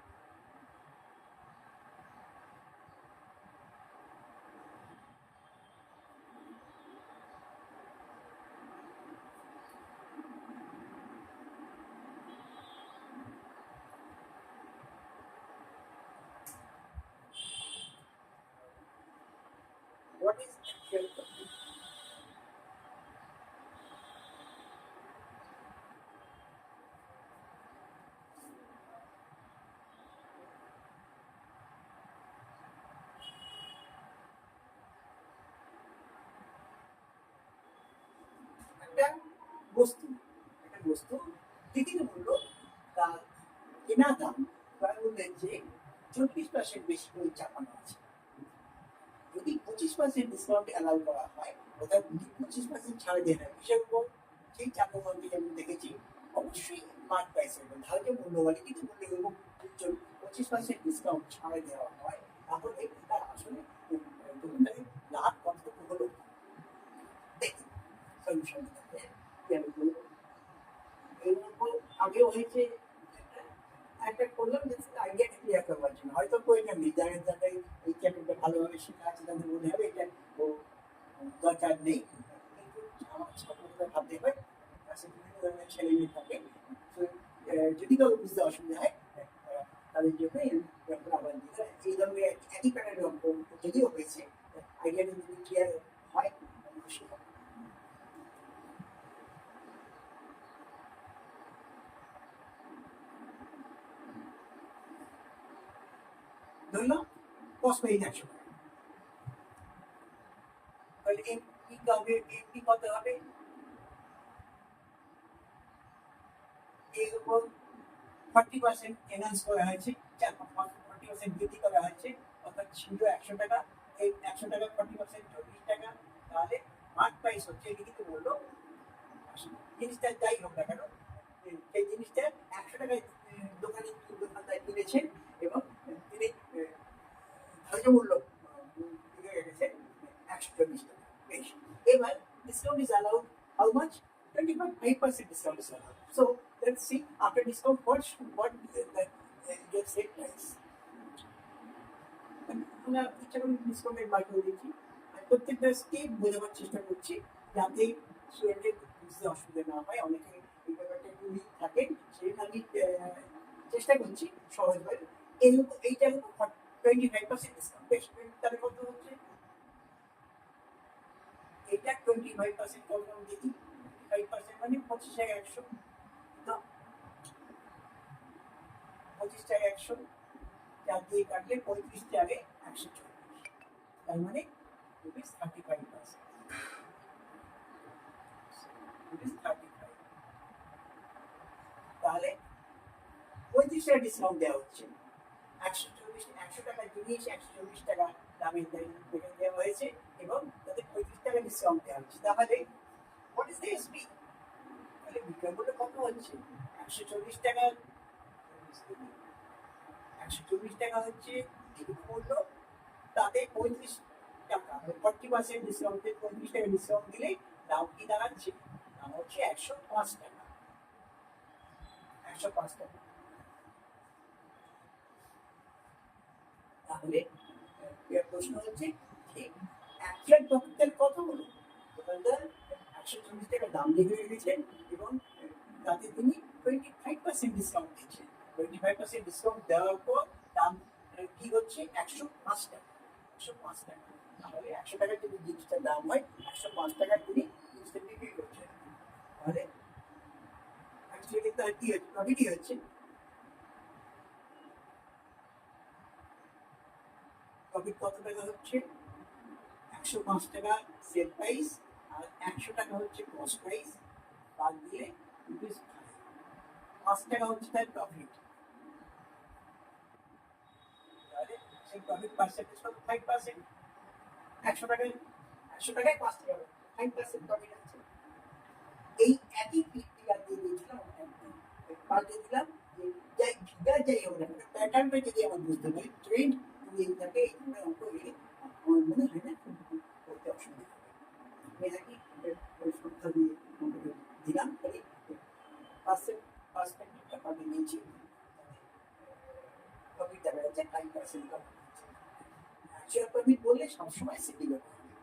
what is actual profit? একটা বস্তু, বিক্রি মূল্য তার কেনা দাম ক্রয় মূল্যের যে 40% বেশি করে চাপানো আছে। যদি 25% ডিসকাউন্ট অ্যালাউ করা হয়, অর্থাৎ 25% ছাড় দেওয়া হয়, হিসাব করুন সেই চাপানোকে যেমন দেখেছি অবশ্যই মার্ক প্রাইস হবে, ধার্য মূল্যবাদী, কিন্তু মূল্যের উপর 25% ডিসকাউন্ট ছাড় দেওয়া হয়, তাহলে তার আসলে দোকানদারের লাভ কতটুকু হলো দেখি সলিউশন আগেও হয়েছে। একটা করলাম আইডিয়া ক্লিয়ার করবার জন্য, হয়তো এটা যাদের যাদের এই চ্যাপ্টারটা ভালোভাবে শেখা আছে তাদের মনে হবে এটা দরকার নেই, কিন্তু আমার ছাত্ররা ভাবতে হয় কাছে বিভিন্ন ধরনের ছেলে মেয়ে থাকে, যদি কারো বুঝতে অসুবিধা হয় তাদের জন্য আবার এই ধরনের একই প্যাটার্নের অঙ্ক যদিও হয়েছে, আইডিয়াটা যদি ক্লিয়ার হয় খুশি হবে। ধরলাম কস্ট প্রাইস 100 টাকা। তাহলে এমপি কবে এমপি কত হবে? এর উপর 40% এনহান্স করা হয়েছে, 40% বৃদ্ধি করা হয়েছে, অর্থাৎ ছিল 100 টাকা, এই 100 টাকা 40% 40 টাকা। তাহলে মার্ক প্রাইস হচ্ছে লিখিত মূল্য, জিনিসটা যাই হোক না কেন সেই জিনিসটা 100 টাকায় দোকানদার কিনেছেন এবং তিনি ধার্য মূল্য লিখে রেখেছেন 140 টাকা বেশি। এবার discount is allowed how much? 25% discount is allowed. So let's see after discount what gets set price. আমরা ইচ্ছা করে ডিসকাউন্টের বার করে দিচ্ছি, আর প্রত্যেকটা স্টেপ বোঝাবার চেষ্টা করছি যাতে স্টুডেন্টের বুঝতে অসুবিধা না হয়। অনেকে এই ব্যাপারটা একটু উইক থাকেন, সেই আমি চেষ্টা করছি সহজভাবে। এইটা 25% ডিসকাউন্ট, বেশ তাহলে কত হচ্ছে? এটা 25% কত দিদি? 25% মানে 25,100, না 25,100 4 দিয়ে কাটলে 35 টাকা 140, তার মানে রুপিস 35%, রুপিস 35। তাহলে 35 টাকা ডিসকাউন্ট দেওয়া হচ্ছে। 100 টাকার জিনিস 140 টাকা দামে দেওয়া হয়েছে এবং তাদের 35 টাকা ডিসকাউন্ট দেওয়া হচ্ছে। তাহলে হোয়াট ইজ দ্য এসপি? তাহলে বিক্রয় মূল্য কত হচ্ছে? 140 টাকা, 140 টাকা হচ্ছে লিখিত মূল্য, তাতে 35 টাকা 40% ডিসকাউন্টে 35 টাকা ডিসকাউন্ট দিলে দাম কি দাঁড়াচ্ছে? দাম হচ্ছে 105 টাকা, 105 টাকা। তাহলে প্রশ্ন হচ্ছে ঠিক অ্যাকচুয়াল প্রফিট কত হলো? দোকানদার 140 টাকা দাম লিখে রেখেছেন এবং তাতে তিনি 25% ডিসকাউন্ট দিচ্ছেন। 25% ডিসকাউন্ট দেওয়ার পর দাম কি হচ্ছে? 105 টাকা, 105 টাকা। তাহলে 100 টাকার যদি জিনিসটার দাম হয় 105 টাকায় তিনি জিনিসটা বিক্রি করছেন। তাহলে অ্যাকচুয়ালি তার কি হচ্ছে? প্রফিটই হচ্ছে। প্রফিট কত টাকা হচ্ছে? 105 টাকা সেল প্রাইস আর 100 টাকা হচ্ছে কস্ট প্রাইস, বাদ দিলে 5 টাকা হচ্ছে তার প্রফিট। তাহলে সেই প্রফিট পার্সেন্টেজ কত? 5%। 100 টাকায় 5 টাকা 5% প্রফিট আছে। এই একই ফিগার দিয়ে দিয়েছিলাম, পাল্টে দিলাম যে যাই ফিগার যাই হোক না প্যাটার্নটা যদি আমার বুঝতে পারি, ট্রেন্ড এইটাকে এই ধরনের অঙ্ক এলে আমার মনে হয় না করতে অসুবিধা হবে। আমি একই সংখ্যা দিয়ে দিলাম, তাহলে পার্সেন্টেজটা পাল্টে নিয়েছি, প্রফিট দেখা যাচ্ছে 5% প্রফিট। অ্যাকচুয়াল প্রফিট বললে সবসময় সিটি ব্যবহার হবে।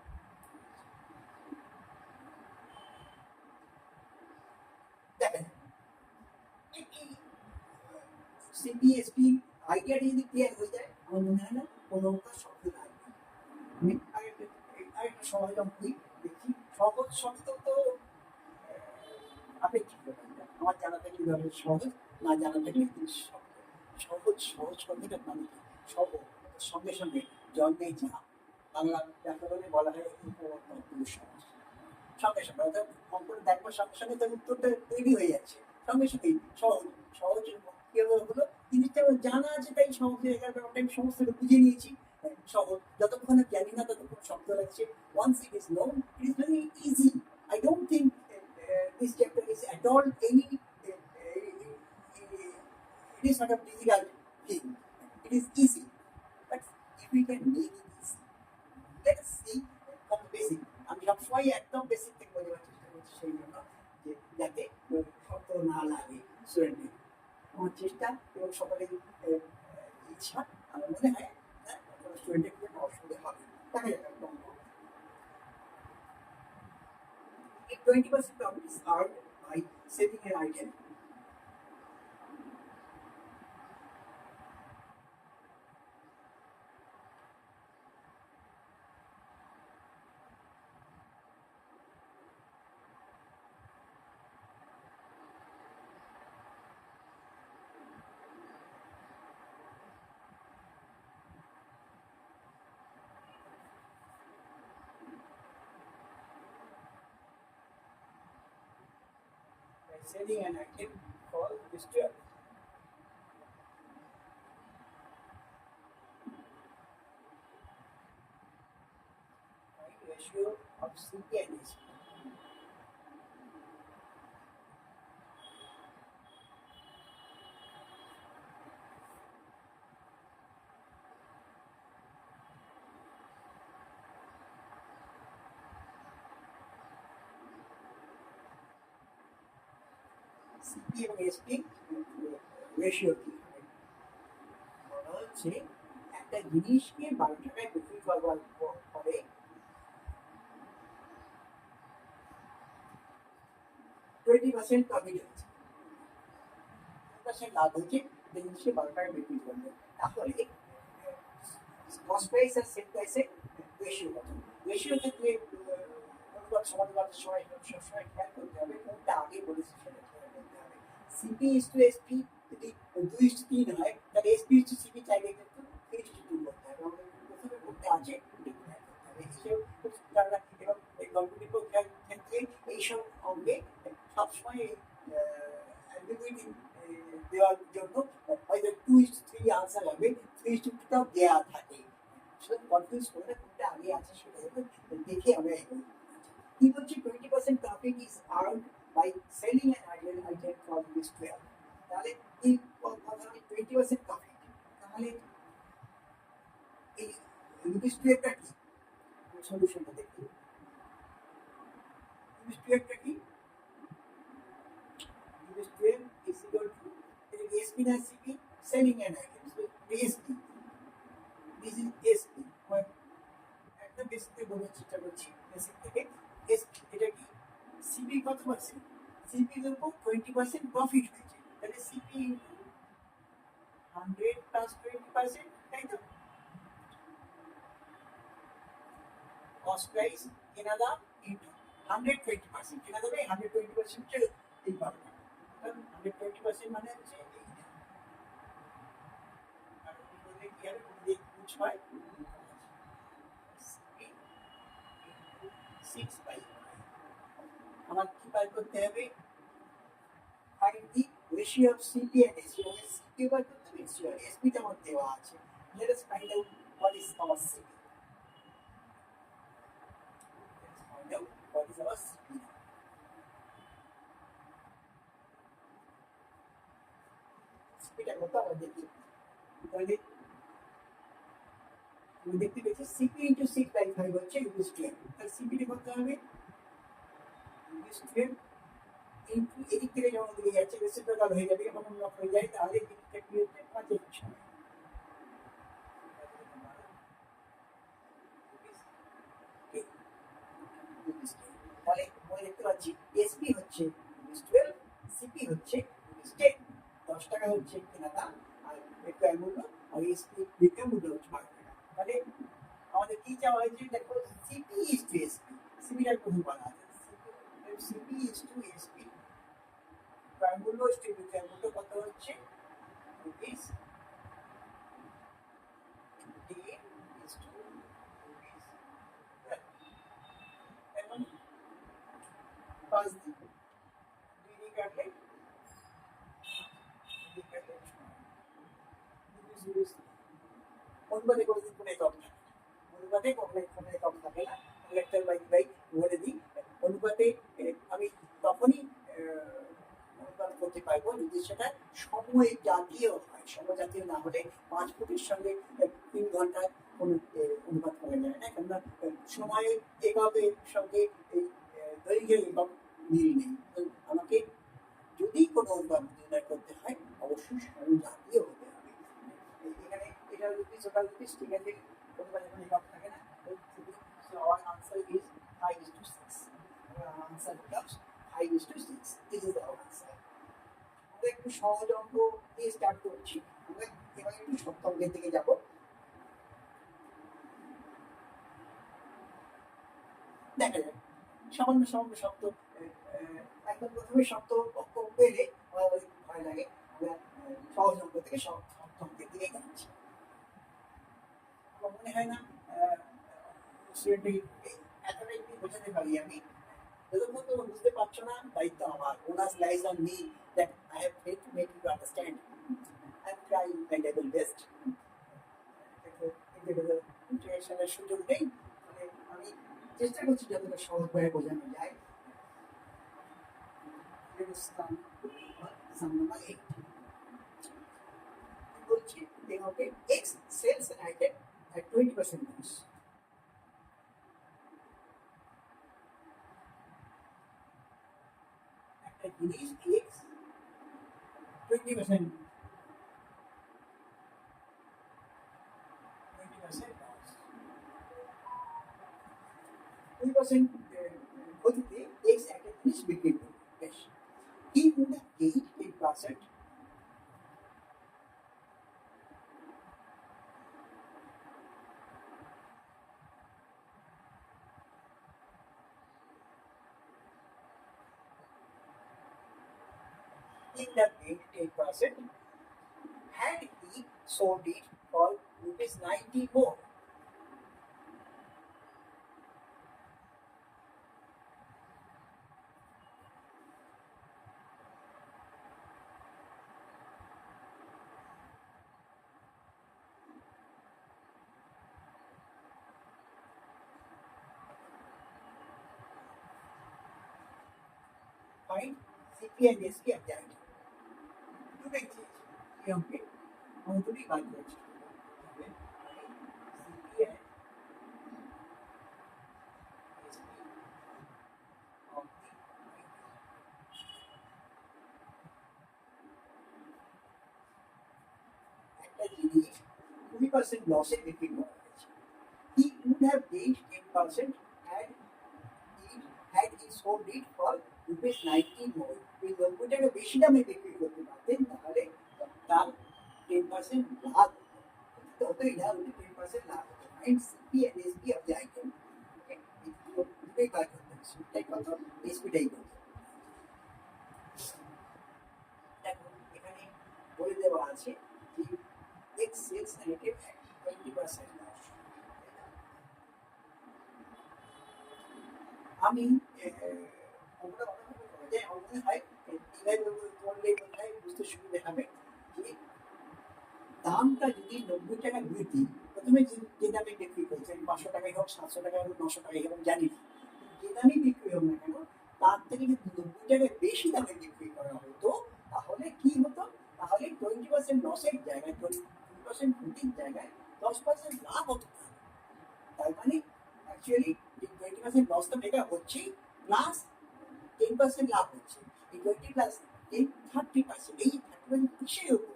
দেখেন সিপিএসপি আইডিয়াটা যদি ক্লিয়ার হয়ে যায় আমার মনে হয় না কোনো শব্দ লাগবে। আমি আরেকটা সহজ অঙ্কই দেখি। সহজ শব্দ তো আপেক্ষিক ব্যাপার, আমার জানাটা কিভাবে সহজ, না জানাটা কিন্তু শব্দ। সহজ কথাটা মানে কি? সহজ সঙ্গে সঙ্গে জন্মে যা, বাংলা ব্যাকরণে বলা হয় সহজ। সঙ্গে সঙ্গে অর্থাৎ অঙ্কটা দেখবার সঙ্গে সঙ্গে তার উত্তরটা তৈরি হয়ে যাচ্ছে, সঙ্গে সঙ্গেই সহজ। সহজ কিভাবে হলো? জিনিসটা জানা আছে তাই সহজ হয়ে গেল, আমি সমস্তটা বুঝে নিয়েছি। সহজ যতক্ষণ জানি না ততক্ষণ শব্দ লাগছে। once it is known it is very easy. I don't think this chapter is at all any it is not a difficult thing, it is easy, but if we can make it easy, let us see from the basic. আমি সবসময় একদম বেসিক থেকে বোঝাবার চেষ্টা করছি, সেই জন্য যে যাতে শব্দ না লাগে স্টুডেন্টের। আমার চেষ্টা এবং সকলের ইচ্ছা, আমার মনে হয় স্টুডেন্টের কোনো অসুবিধা হবে না। দেখা যাবে একদম 20% profit is earned by saving an item. selling an item called rupees 12. Find ratio of CP and SP. CP এবং এসপি রেশিও কি হবে? বলা হচ্ছে একটা জিনিসকে 12 টাকায় বিক্রি করবার পরে 20% প্রফিট হচ্ছে, 20% লাভ হচ্ছে, জিনিসকে 12 টাকায় বিক্রি করবে। তাহলে কস্ট প্রাইস আর সেল প্রাইসের রেশিও কত? রেশিওর ক্ষেত্রে অনুপাত সমানুপাতের সময় সবসময় খেয়াল করতে হবে, কোনটা আগে বলেছি সেটা খেয়াল করতে হবে। সিপি ইস টু এসপি যদি 2:3 হয়, তাহলে এসপি ইস টু সিপি চাইলে কিন্তু 3:2 করতে হবে। আমাদের প্রথমে করতে আছে খেয়াল করতে হবে। হিসেব যারা এবং এই কম্পিউটার পরীক্ষার ক্ষেত্রে এইসব অঙ্কে সবসময় অ্যাম্বিগুইটি দেওয়ার জন্য হয়তো 2:3 আনসার হবে, 3:2টাও দেওয়া থাকে। সুতরাং কনফিউজ করে কোনটা আগে আছে সেটা দেখে আমরা এগোই। কি বলছি 20% profit is earned by selling an item from rupees 12. তাহলে এই কথা 20% profit, তাহলে এই rupees 12টা কি? সলিউশনটা দেখি। rupees 12টা কি? rupees 12 is equal to SP na CP, selling an item. So SP, this is SP. একটা বেসিকে বোঝার চেষ্টা করছি, বেসিক থেকে এসপি এটা কি? সিপি কত পার্সেন্ট? সিপির উপর 20% প্রফিট হয়েছে, তাহলে সিপি 100 প্লাস 20%, তাই তো? কস্ট প্রাইস কেনা দাম ইনটু 120%, কেনা দামে 120% এই পাবে, কারণ 120% মানে হচ্ছে এইটা। আর বলতে কি হবে, বলতে কুছ হয় 6/5। আমার কি বার করতে হবে? Find the ratio of CP and SP. CP বার করতে হবে, রেশিও এসপি টা আমার দেওয়া আছে। Let us find out what is our CP. Let's find out what is our CP. সিপিটা কত আমরা দেখি। তাহলে আমি দেখতে পেয়েছি সিপি ইন্টু 6/5 হচ্ছে রুপিস 12। তাহলে সিপিটা কত হবে? রুপিস 12 ইন্টু এদিক থেকে যখন দিকে যাচ্ছে রেসিপ্রোকাল হয়ে যাবে, যখন লক হয়ে যায়, তাহলে এদিকটা কি হচ্ছে 5 সময়। তাহলে মনে দেখতে পাচ্ছি এসপি হচ্ছে রুপিস 12, সিপি হচ্ছে রুপিস 10। 10 টাকা হচ্ছে কেনা দাম আর বিক্রয় মূল্য, আর এসপি বিক্রয় মূল্য হচ্ছে 12 টাকা। তাহলে আমাদের কি চাওয়া হয়েছে? দেখো সিপি ইজ টু এসপি, সিপিটার প্রথম বলা আছে সিপি ইজ টু এসপি, বিক্রয় মূল্য ইজ টু বিক্রয় মূল্য কত হচ্ছে? Rupees 10 is to rupees 12। এখন 5 দিন 2 দিয়ে কাটলে অনুপাতে করে দিন, কোনো একক থাকে, অনুপাতে কোনো একক থাকে না। লেকচার বাই বলে দিই, অনুপাতে আমি তখনই অনুপাত করতে পারবো যদি সেটা সময় জাতীয় হয়। সময় জাতীয় না হলে 5 ফুটের সঙ্গে 3 ঘন্টায় কোনো অনুপাত করা যায় না, কেননা সময়ের এককের সঙ্গে এই দৈর্ঘ্যের একক মিল নেই। আমাকে যদি কোনো অনুপাত নির্ণয় করতে হয় অবশ্যই সময় জাতীয় হতে হবে। এখানে এটা রুপিস, ওটা রুপিস, ঠিক আছে, অনুপাত যখন একক থাকে না। So our answer is 5:6. Our answer becomes 5:6. This is our answer. আমরা একটু সহজ অঙ্ক দিয়ে স্টার্ট করছি, আমরা এবার একটু শক্ত অঙ্কের দিকে যাব। দেখা যাক সামান্য সামান্য শক্ত, একদম প্রথমে শক্ত অঙ্ক পেলে আমার ভয় লাগে। আমরা সহজ অঙ্ক থেকে শক্ত অঙ্কের দিকে যাচ্ছি। আমার মনে হয় না স্টুডেন্টকে এতটাই বোঝাতে পারি আমি যতক্ষণ তুমি বুঝতে পারছো না, দায়িত্ব আমার। Onus lies on me that I have tried to make you understand. I am trying my level best. ইন্টারেকশনের সুযোগ নেই, মানে আমি চেষ্টা করছি যতটা সহজভাবে বোঝানো যায়। বলছি দেখবে x sells an item at 20% loss. একটা জিনিস এক্স 20% loss, 20% গতিতে এক্স একটা জিনিস বিক্রি করবে। বেশ, he would have gained 10% had he sold it for ₹90 more. Find CP and SP of that. You can change. Okay. অঙ্কটি বার করছি। CP and SP of the একটা জিনিস 20% লসে বিক্রি করা হয়েছে। He would have gained 10% had he sold it for ₹90 more. এই 90 টাকা বেশি দামে বিক্রি করতে পারতেন, তাহলে তার 10% লাভ হতো। ততই না, 10% লাভ হতো। Find CP and SP of the item. Okay, এগুলো দুটোই বার করতে হবে। সেটাই কত, এসপিটাই কত। দেখো এখানে বলে দেওয়া আছে যে X sales item at 20% loss. আমি অঙ্কটা অন্যভাবে করা যায়। আমার মনে হয় এইভাবে করলে মনে হয় বুঝতে সুবিধা হবে যে দামটা যদি 90 টাকা বৃদ্ধি, প্রথমে যে দামে বিক্রি করছে, 500 টাকাই হোক, 700 টাকাই হোক, 900 টাকাই হোক, জানি না, যে দামে বিক্রি হোক না কেন, তার থেকে যদি 90 টাকায় বেশি দামে বিক্রি করা হতো, তাহলে কি হতো? তাহলে 20% লসের জায়গায়, 20% ক্ষতির জায়গায় 10% লাভ হতো। তার মানে অ্যাকচুয়ালি 20% লসটা মেকা হচ্ছে, প্লাস 10% লাভ হচ্ছে। এই 20 প্লাস 10 30%, এই 30% কিসের উপর?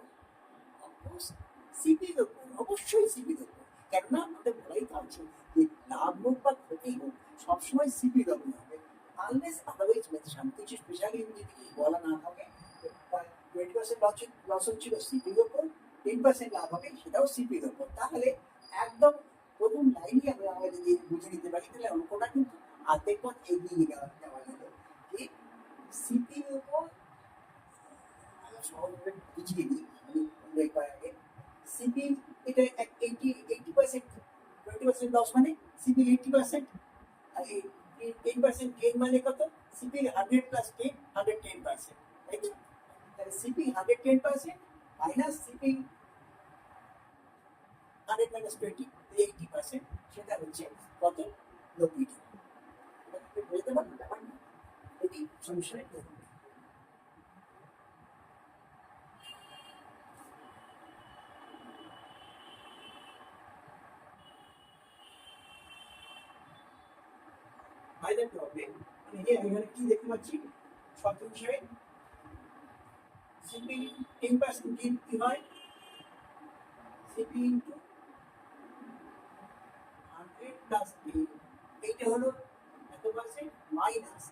সিপির উপর, অবশ্যই সিপির উপর। কেননা আমাদের বলাই তো আছে যে লাভ হোক বা ক্ষতি হোক, সবসময় সিপির উপর হবে। আনলেস আদারওয়াইজ মেনশন, কিছু স্পেশালি যদি কিছু বলা না থাকে, 20% লস হচ্ছিল সিপির উপর, 10% লাভ হবে সেটাও সিপির উপর। তাহলে একদম প্রথম লাইনই আমরা যদি বুঝে নিতে পারি, তাহলে অঙ্কটা কিন্তু অর্ধেক পথ এগিয়ে যাওয়া গেল। যে সিপির উপর সহজভাবে বুঝিয়ে দিই আমি একবার আগে। সিপি এটা 80%, 20% লস মানে সিপি 80%, আর 10% গেইন মানে কত? সিপি 100 প্লাস 10, 110%, তাই তো? তাহলে সিপি 110% মাইনাস সিপি 100 মাইনাস 20, 80%, সেটা হচ্ছে কত? 90 টাকা। বুঝতে পারবেন ব্যাপারটা? এটি সলিউশনের প্রথম। By the problem, মানে এখানে কি দেখতে পাচ্ছি? শর্ত হিসেবে সিপি 10% কি হয়? সিপি ইন্টু 100 প্লাস 10, এইটা হলো এত পার্সেন্ট, মাইনাস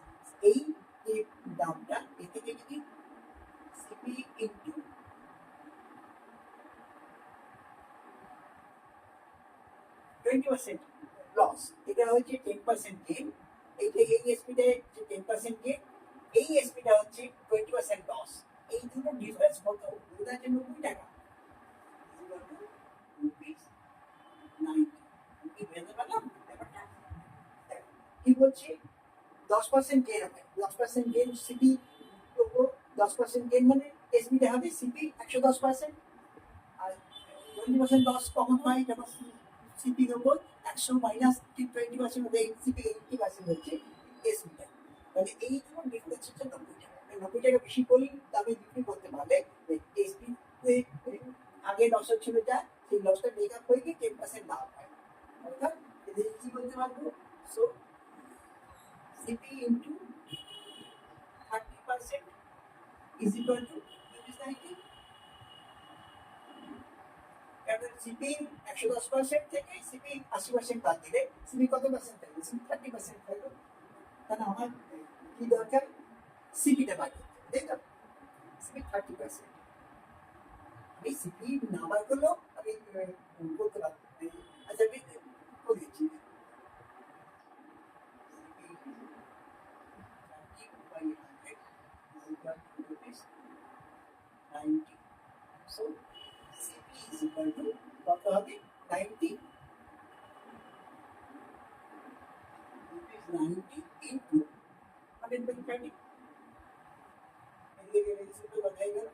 এই যে দামটা, এ থেকে যদি সিপি ইন্টু 20% লস, এটা হচ্ছে 10% গেইন। এইটা এই এসপিটা যে 10% গেইন, এই এসপিটা হচ্ছে 20% লস। এই দুটো ডিফারেন্স কত? 90 টাকা। কি বলছি? 10% গেন হবে, 10% গেন সিপি, 10% গেন মানে এসপিটা হবে সিপি 110%, আর 20% লস কমন হয় যখন সিপির ওপর 100 মাইনাস 20% হবে সিপি, 80% হচ্ছে এসপিটা। তাহলে এই যেমন ডিফারেন্স হচ্ছে 90 টাকা, 90 টাকা বেশি করে দামে বিক্রি করতে পারলে এসপি আগে লস হচ্ছিল যা, সেই লসটা মেক আপ হয়ে গিয়ে 10% লাভ হয়। অর্থাৎ এদের কি বলতে পারবো, so CP into 30% is equal to rupees 90। কারণ সিপি 110% থেকে সিপি 80% বাদ দিলে সিপি কত পার্সেন্ট থাকবে, সিপি 30% থাকবে। তাহলে আমার কি দরকার, সিপিটা বাদ করতে, তাই তো, সিপি 30%। আমি সিপি না বার করলেও আমি বলতে পারবো, আচ্ছা আমি করে দিচ্ছি, so CP is equal to কত হবে 90, into 100/30, এদিকে রেজিস্টার বানাই গেল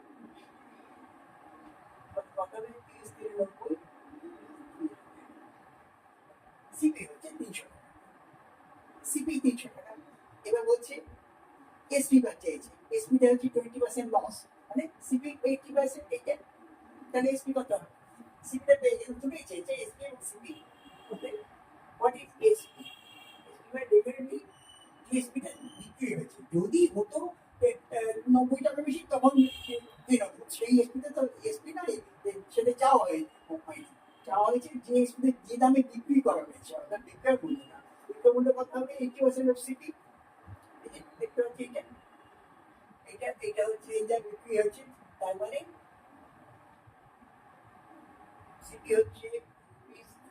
কত হবে 30 সিপি হচ্ছে 300 টাকা, সিপি 300 টাকা। এবার বলছে এসপি বার চাইছে, এসপিটা হচ্ছে 20% লস, মানে সিপি 80%, এইটা তাহলে এসপি কত হবে, সিপিটা পেয়ে গেলে তুমি চেয়েছে এসপি এবং CP, what is SP, SP by definitely টিএসপিটা বিক্রি হয়েছে, যদি হতো 90 টাকা বেশি তখন সেই এসপিটা তো এসপি নয়, সেটা চাওয়া হয়নি, চাওয়া হয়েছে যে এসপিতে যে দামে বিক্রি করা হয়েছে, অর্থাৎ বিক্রয় মূল্য না, বিক্রয় মূল্য কত হবে 80% অফ সিপি, দেখতে পাচ্ছি এটা, এটা হচ্ছে এই যা বিক্রি হচ্ছে, তার মানে সিপি হচ্ছে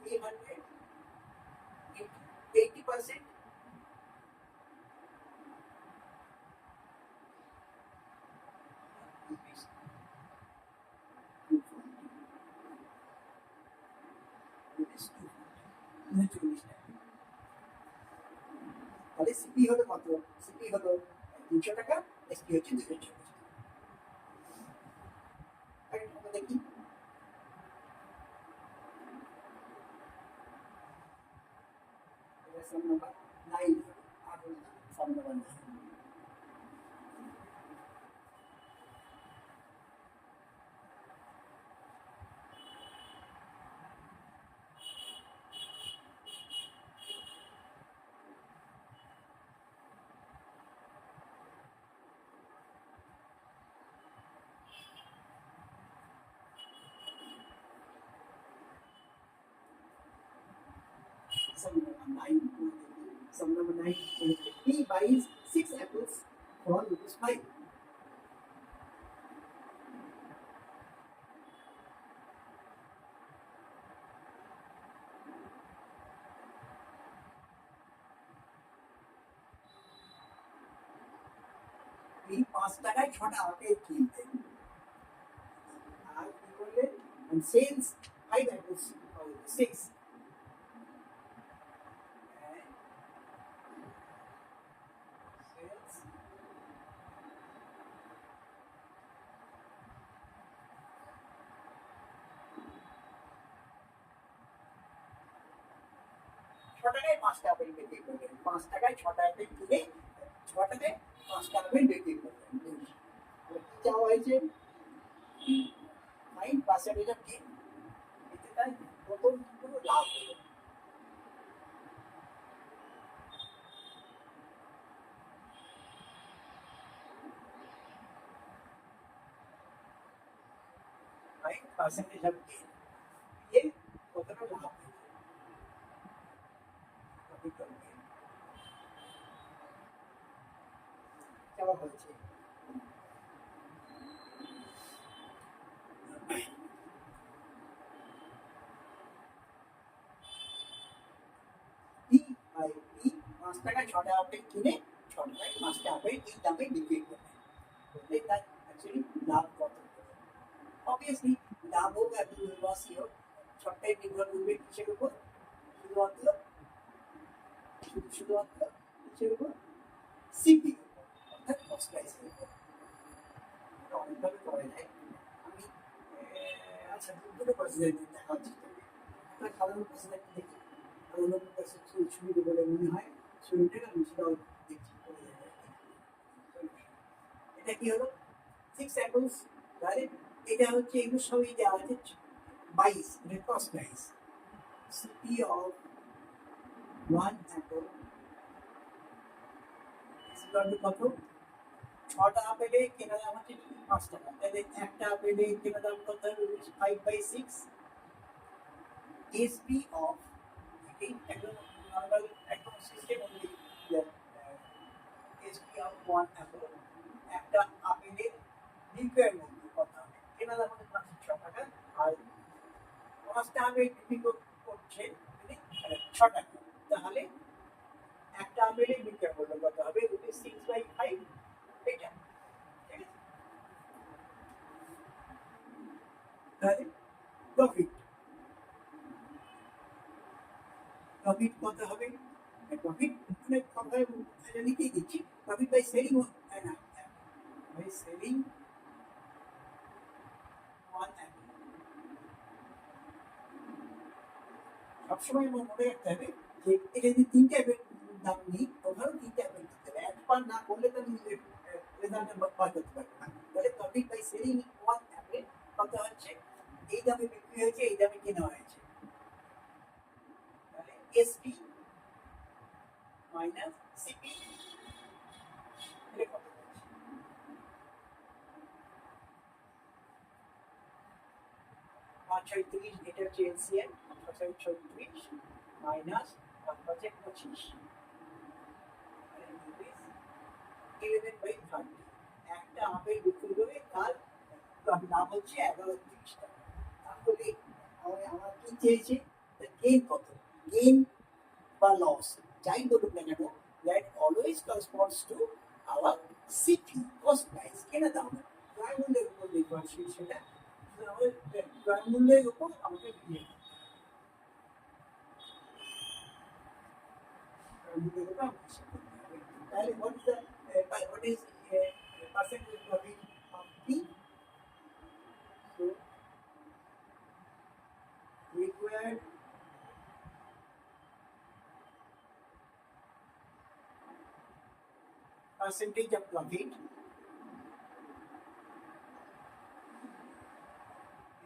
300 80%, তাহলে সিপি হলো কত, সিপি হলো 300 টাকা, এসপি হচ্ছে 240 টাকা। আমরা দেখি সাম নাম্বার 9, আর হলো না সাম number 9। Sum number 9. Sum number 9. He buys 6 apples for ₹5. এই 5 টাকায় 6টা আপেল কিনতেন, আর কি করলেন, and sells 5 apples for 6, and sells 6 টাকায় 5টা আপেল বিক্রি করলেন, 5 টাকায় 6টা আপেল কিনে 6 টাকায় 5টা আপেল বিক্রি করলেন। কি চাওয়া হয়েছে, 9% অফ গেইন, এতে তার কত লাভ হলো, পার্সেন্টেজ অফ গেইন, এর কতটা লাভ চাওয়া হয়েছে। পি বাই পি 5 টাকায় 6টা আপেল কিনে 6 টাকায় 5টা আপেল এই দামে বিক্রি করবে, তাহলে তার অ্যাকচুয়ালি লাভ কত, অবভিয়াসলি লাভ হোক আর লসই হোক, সবটাই নির্ভর করবে কিসের উপর, শুধুমাত্র কিসের উপর, সিপিইউ অর্থাৎ কস্ট প্রাইসের উপর। অনেকভাবে করা যায়। আমি আচ্ছা দুটো প্রসেসর দেখা হচ্ছে আপনার সাধারণ প্রসেসরটা দেখি আর অন্য প্রসেসর সুবিধা বলে মনে হয় শুরুটা আমি সেটাও দেখছি করে যাবে। এটা কি হলো 6 অ্যাপলস, তাহলে এটা হচ্ছে এগুলো সবই দেওয়া আছে 22, এটা cost price. CP of 1 Apple কত? 6টা আপেলে কেনা দাম হচ্ছে 5 টাকা, তাহলে একটা আপেলে কেনা দাম কত হবে 5/6। এসপি অফ একদম নর্মাল একদম সিস্টেম অনুযায়ী এসপি অফ 1 অ্যাপল, একটা আপেলের বিক্রয়ের মূল্য কত হবে? কেনা দাম হচ্ছে 6 টাকা আর 5টা আপেল বিক্রি করছে 6 টাকা, তাহলে একটা আপেলের বিক্রয় মূল্য কত হবে? 6/5 এটা, ঠিক আছে? তাহলে প্রফিট কত হবে? প্রফিট মানে কথায় লিখেই দিচ্ছি, প্রফিট বাই সেলিং না বাই সেলিং 1 অ্যাপল। সবসময় মনে রাখতে হবে যে এটা যদি 3টে অ্যাপেল দাম নিই ওখানেও 3টে অ্যাপেল করতে হবে, একবার না করলে তো আমি রেজাল্টটা বার করতে পারবো না। তাহলে প্রফিট বাই সেলিং 1 অ্যাপেল কত হচ্ছে? এই দামে বিক্রি হয়েছে, এই দামে কেনা হয়েছে, তাহলে এসপি মাইনাস সিপি এটা কত হচ্ছে? 5/6 এটা হচ্ছে এলসিএম, 5/36 মাইনাস 5/25 11/30। একটা আপেল বিক্রি করে তার লাভ হচ্ছে 11.30 টাকা। তাহলে আমার কি চেয়েছে? গেইন কত? গেইন বা লস যাই বলুক না কেন, that always corresponds to our CP cost price, কেনা দাম ক্রয় মূল্যের উপর নির্ভরশীল, সেটা আমাদের ক্রয় মূল্যের উপর আমাকে দিয়ে তাহলে what is percentage profit of P? So required percentage of profit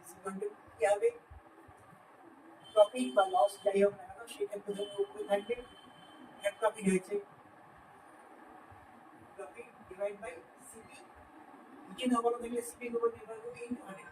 is equal to কি হবে? প্রফিট বা লস যাই হোক না কেন সেটা প্রথমে উপরে থাকবে, নেট প্রফিট হয়েছে, প্রফিট ডিভাইড বাই সিপি, নিচে না বলা থাকলে সিপি এর উপর নির্ভর করবে ইনটু 100%।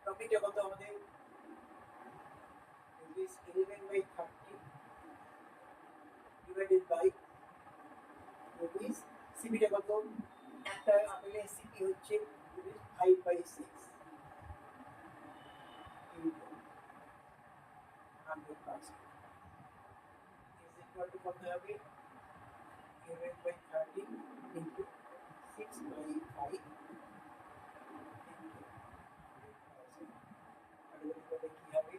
প্রফিটটা কত আমাদের? 11/30 divided by rupees সিপিটা কত? একটা আপেলের সিপি হচ্ছে 5/6 into 100% is equal to কত হবে? 11/30 into 6/5 into 100%, কি হবে?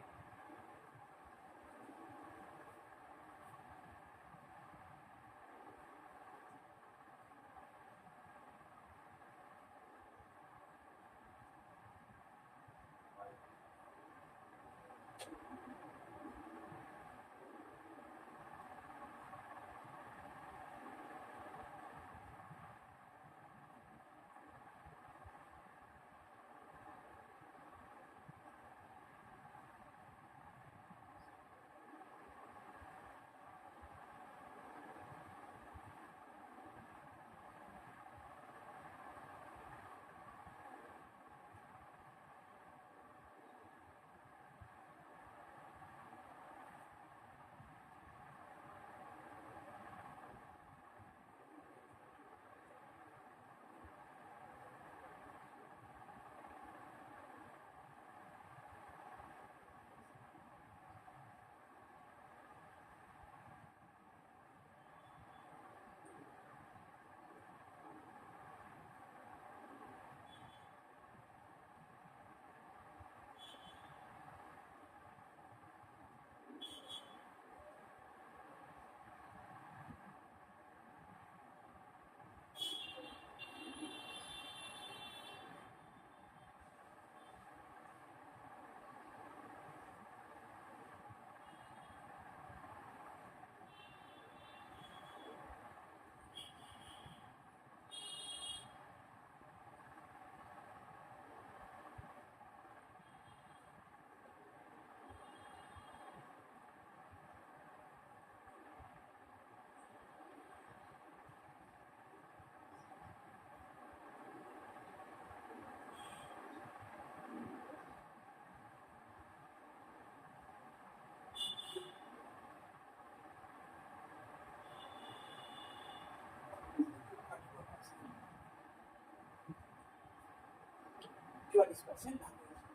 40% লাভ হয়েছে,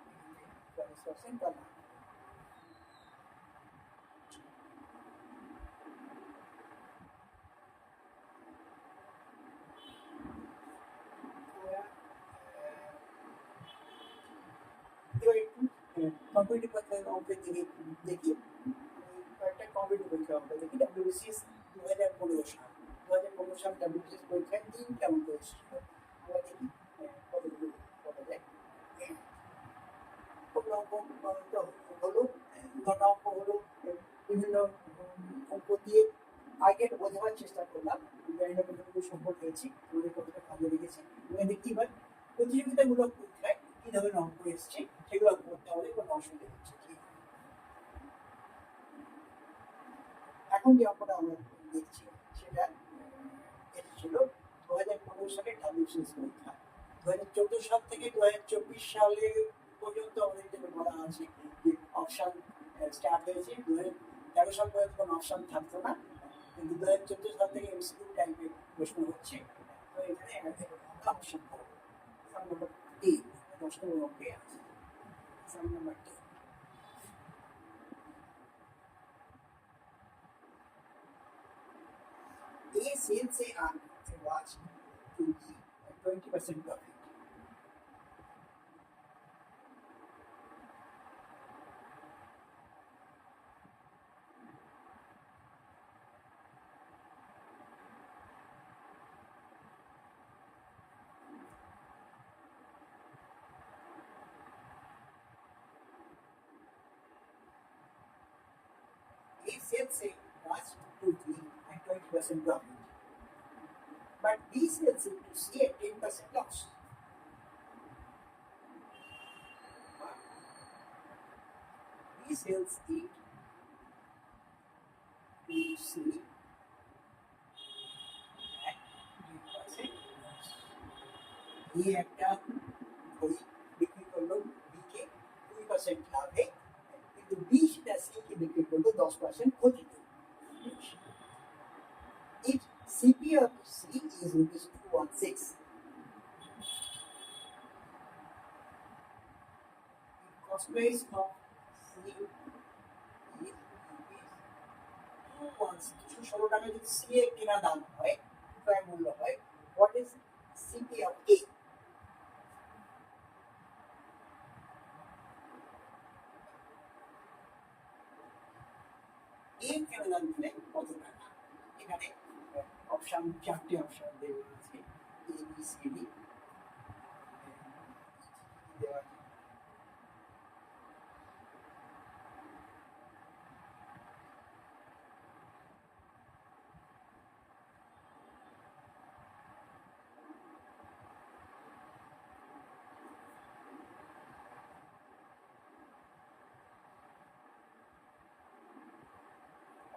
40% তার লাভ। এবার একটু কম্পিটিটিভ অঙ্কের দিকে দেখি, কয়েকটা কম্পিটিটিভ পরীক্ষার অঙ্ক দেখি। WBCS 2015 সাল, 2015 সাল WBCS পরীক্ষায় 3টা অঙ্ক এসেছিল। আমরা দেখি কতগুলো করা যায়। কতগুলো অঙ্ক হলো, 9টা অঙ্ক হলো। বিভিন্ন অঙ্ক দিয়ে আগের বোঝাবার চেষ্টা করলাম, কতটুকু সফল হয়েছি, আমাদের কতটা কাজে লেগেছে। দেখি এবার প্রতিযোগিতামূলক পরীক্ষায় কি ধরনের অঙ্ক এসছে সেগুলো করতে হবে, কোনো অসুবিধা হচ্ছে কি। এখন যে অঙ্কটা আমরা দেখছি সেটা এসেছিল 2015 সালে WBCS পরীক্ষা। 2014 সাল থেকে 2024 সালে পর্যন্ত আমাদের যেটা বলা আছে যে অপশন স্টার্ট হয়েছে। 2013 সাল পর্যন্ত কোনো অপশন থাকতো না, কিন্তু 2014 সাল থেকে MCQ টাইপের প্রশ্ন হচ্ছে। তো এখানে অপশন সাম নাম্বার 3, 10 নম্বর অঙ্কে আছে সাম number 3। A sells a watch to be 20% profit. A sells a watch to B at 20% profit, but B sells it to C at 10% loss. B sells it to C at 10% loss. B একটা ঘড়ি বিক্রি করলো বিকে 2% লাভে, কিন্তু বি সেটা সিকে বিক্রি করলো 10% ক্ষতিতে। If CP of C is rupees 216, cost price of C is rupees 216 টাকা যদি C এর কেনা দাম হয়, ক্রয় মূল্য হয়, what is CP of A? A কেনা দাম হলে কত টাকা? এখানে অপশন 4টি অপশন দেওয়া আছে, A B C D দেওয়া আছে।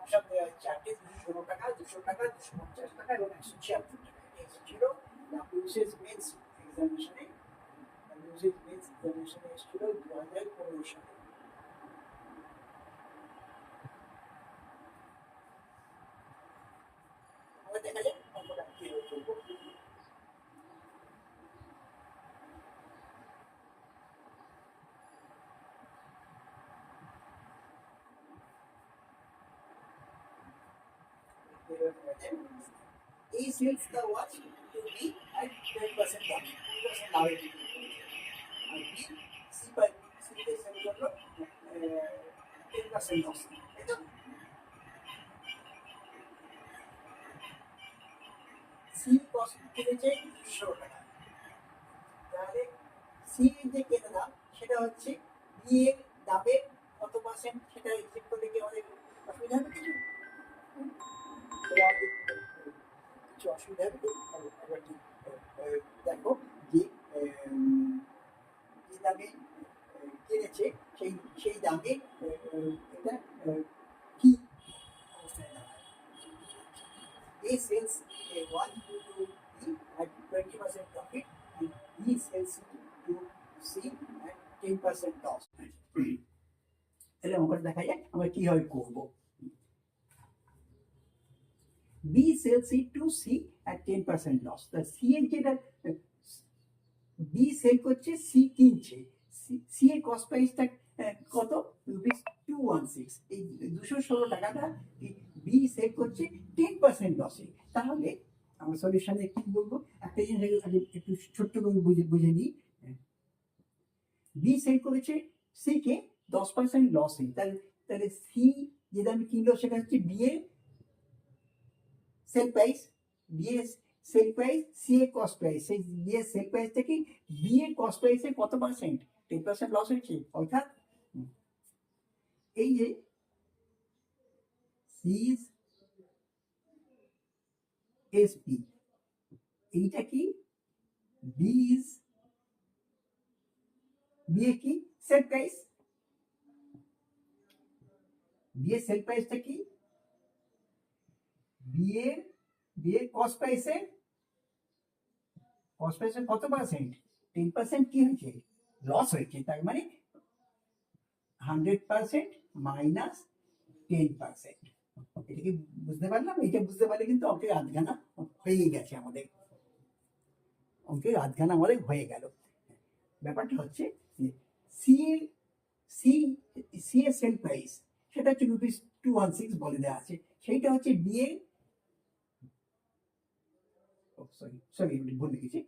অপশন দেওয়া আছে 4টি, 216 টাকা, 200 টাকা, 250 টাকা এবং 176 টাকা। এটা এসেছিল WBCS মেন্স এক্সামিনেশনে, WBCS মেন্স এক্সামিনেশনে এসেছিল 2015 সালে। আমরা দেখা যাক অঙ্কটা কিভাবে করবো। A sells the watch to B at 10% loss, 2% লাভে বিক্রি করেছে। আর B C কে সেল করলো 10% লস। তাই তো? C কস্ট কিনেছে 200 টাকা, তাহলে C এর যে কেনা দাম সেটা হচ্ছে B এর দামের কত পার্সেন্ট, সেটা হিসেব করলে কি আমাদের অসুবিধা হবে কিছু? কিছু অসুবিধা হবে? দেখো যে যে দামে কিনেছে সেই দামে এটা কি অবস্থায় দাঁড়ায়। A sells a watch to B at 20% profit and B sells it to C at 10% loss. তাহলে অঙ্কটা দেখা যায় আমরা কিভাবে করবো। B sells it to C at 10% loss. The C এর যেটা বি সেল করছে, সি কিনছে, সি এর কস্ট প্রাইসটা কত, রুপিস 216। এই 216 টাকাটা বি সেল করছে 10% লসে। তাহলে আমরা সলিউশনে কি বলবো, একটা জিনিস একটু ছোট্ট করে বুঝে নিই। বি সেল করেছে সি কে 10% লসে, তাহলে তাহলে সি যে দামে কিনলো সেটা হচ্ছে বি এর সেল প্রাইস, বি এর সেল প্রাইস, সি এর কস্ট প্রাইস। সেই বি এর সেল প্রাইস থেকে বি এর কস্ট প্রাইসে কত পার্সেন্ট, 10% লস হয়েছে। অর্থাৎ এই যে সিজ এসপি, এইটা কি বিজ, বি এ কি সেল প্রাইস, বি এর সেল প্রাইসটা কি বি এর কস্ট প্রাইসে কত পার্সেন্ট, 10% কি হয়েছে, লস হয়েছে। তার মানে 100% মাইনাস 10%। এটা কি বুঝতে পারলাম? এটা বুঝতে পারলে কিন্তু অঙ্কের আধখানা হয়ে গেছে আমাদের, অঙ্কের আধখানা আমাদের হয়ে গেল। ব্যাপারটা হচ্ছে সি সি সি এর সেল প্রাইস সেটা হচ্ছে রুপিস 216 বলে দেওয়া আছে, সেইটা হচ্ছে বি এর, সরি ভুল লিখেছি,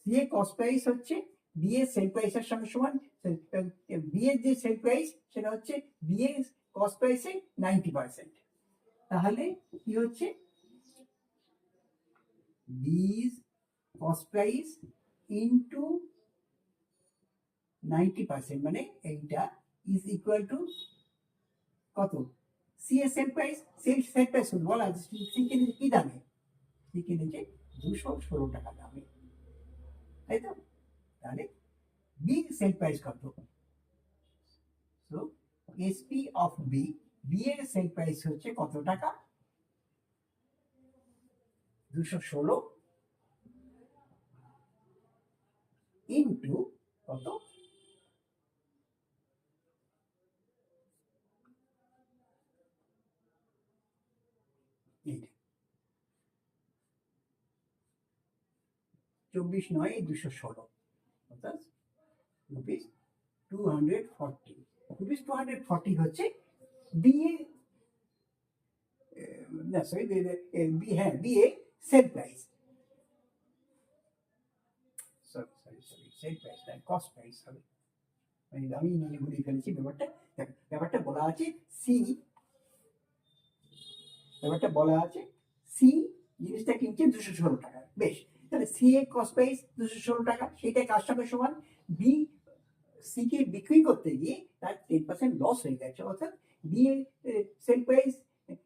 সি এর কস্ট প্রাইস হচ্ছে বি এর সেল প্রাইসের সঙ্গে সমান। বি এর যে সেল প্রাইস সেটা হচ্ছে বি এর কস্ট প্রাইসে 90%। তাহলে কি হচ্ছে, বি's কস্ট প্রাইস ইনটু 90%, মানে এইটা ইজ ইকুয়াল টু কত, সি এর সেল প্রাইস, সেল প্রাইস বলা আছে সি কিনেছে কি দামে, সি কিনেছে 216 টাকা দামে, তাই তো? তাহলে বি সেল প্রাইস কত, so SP of B, B এর সেল প্রাইস হচ্ছে কত টাকা, 216 ইন্টু কত, এইটা 24/9/216, অর্থাৎ রুপিস 240। রুপিস 240 হচ্ছে বি এ, না সরি বি, হ্যাঁ B A sell price, sell price না কস্ট প্রাইস হবে, মানে আমি নিজে ঘুরিয়ে ফেলেছি ব্যাপারটা। ব্যাপারটা বলা আছে সি, ব্যাপারটা বলা আছে সি জিনিসটা কিনছে 216 টাকা, বেশ। তাহলে সি এর কস্ট প্রাইস 216 টাকা, সেটা কার সঙ্গে সমান, বি সি কে বিক্রি করতে গিয়ে তার 10% লস হয়ে গেছে, অর্থাৎ বি এর সেল প্রাইস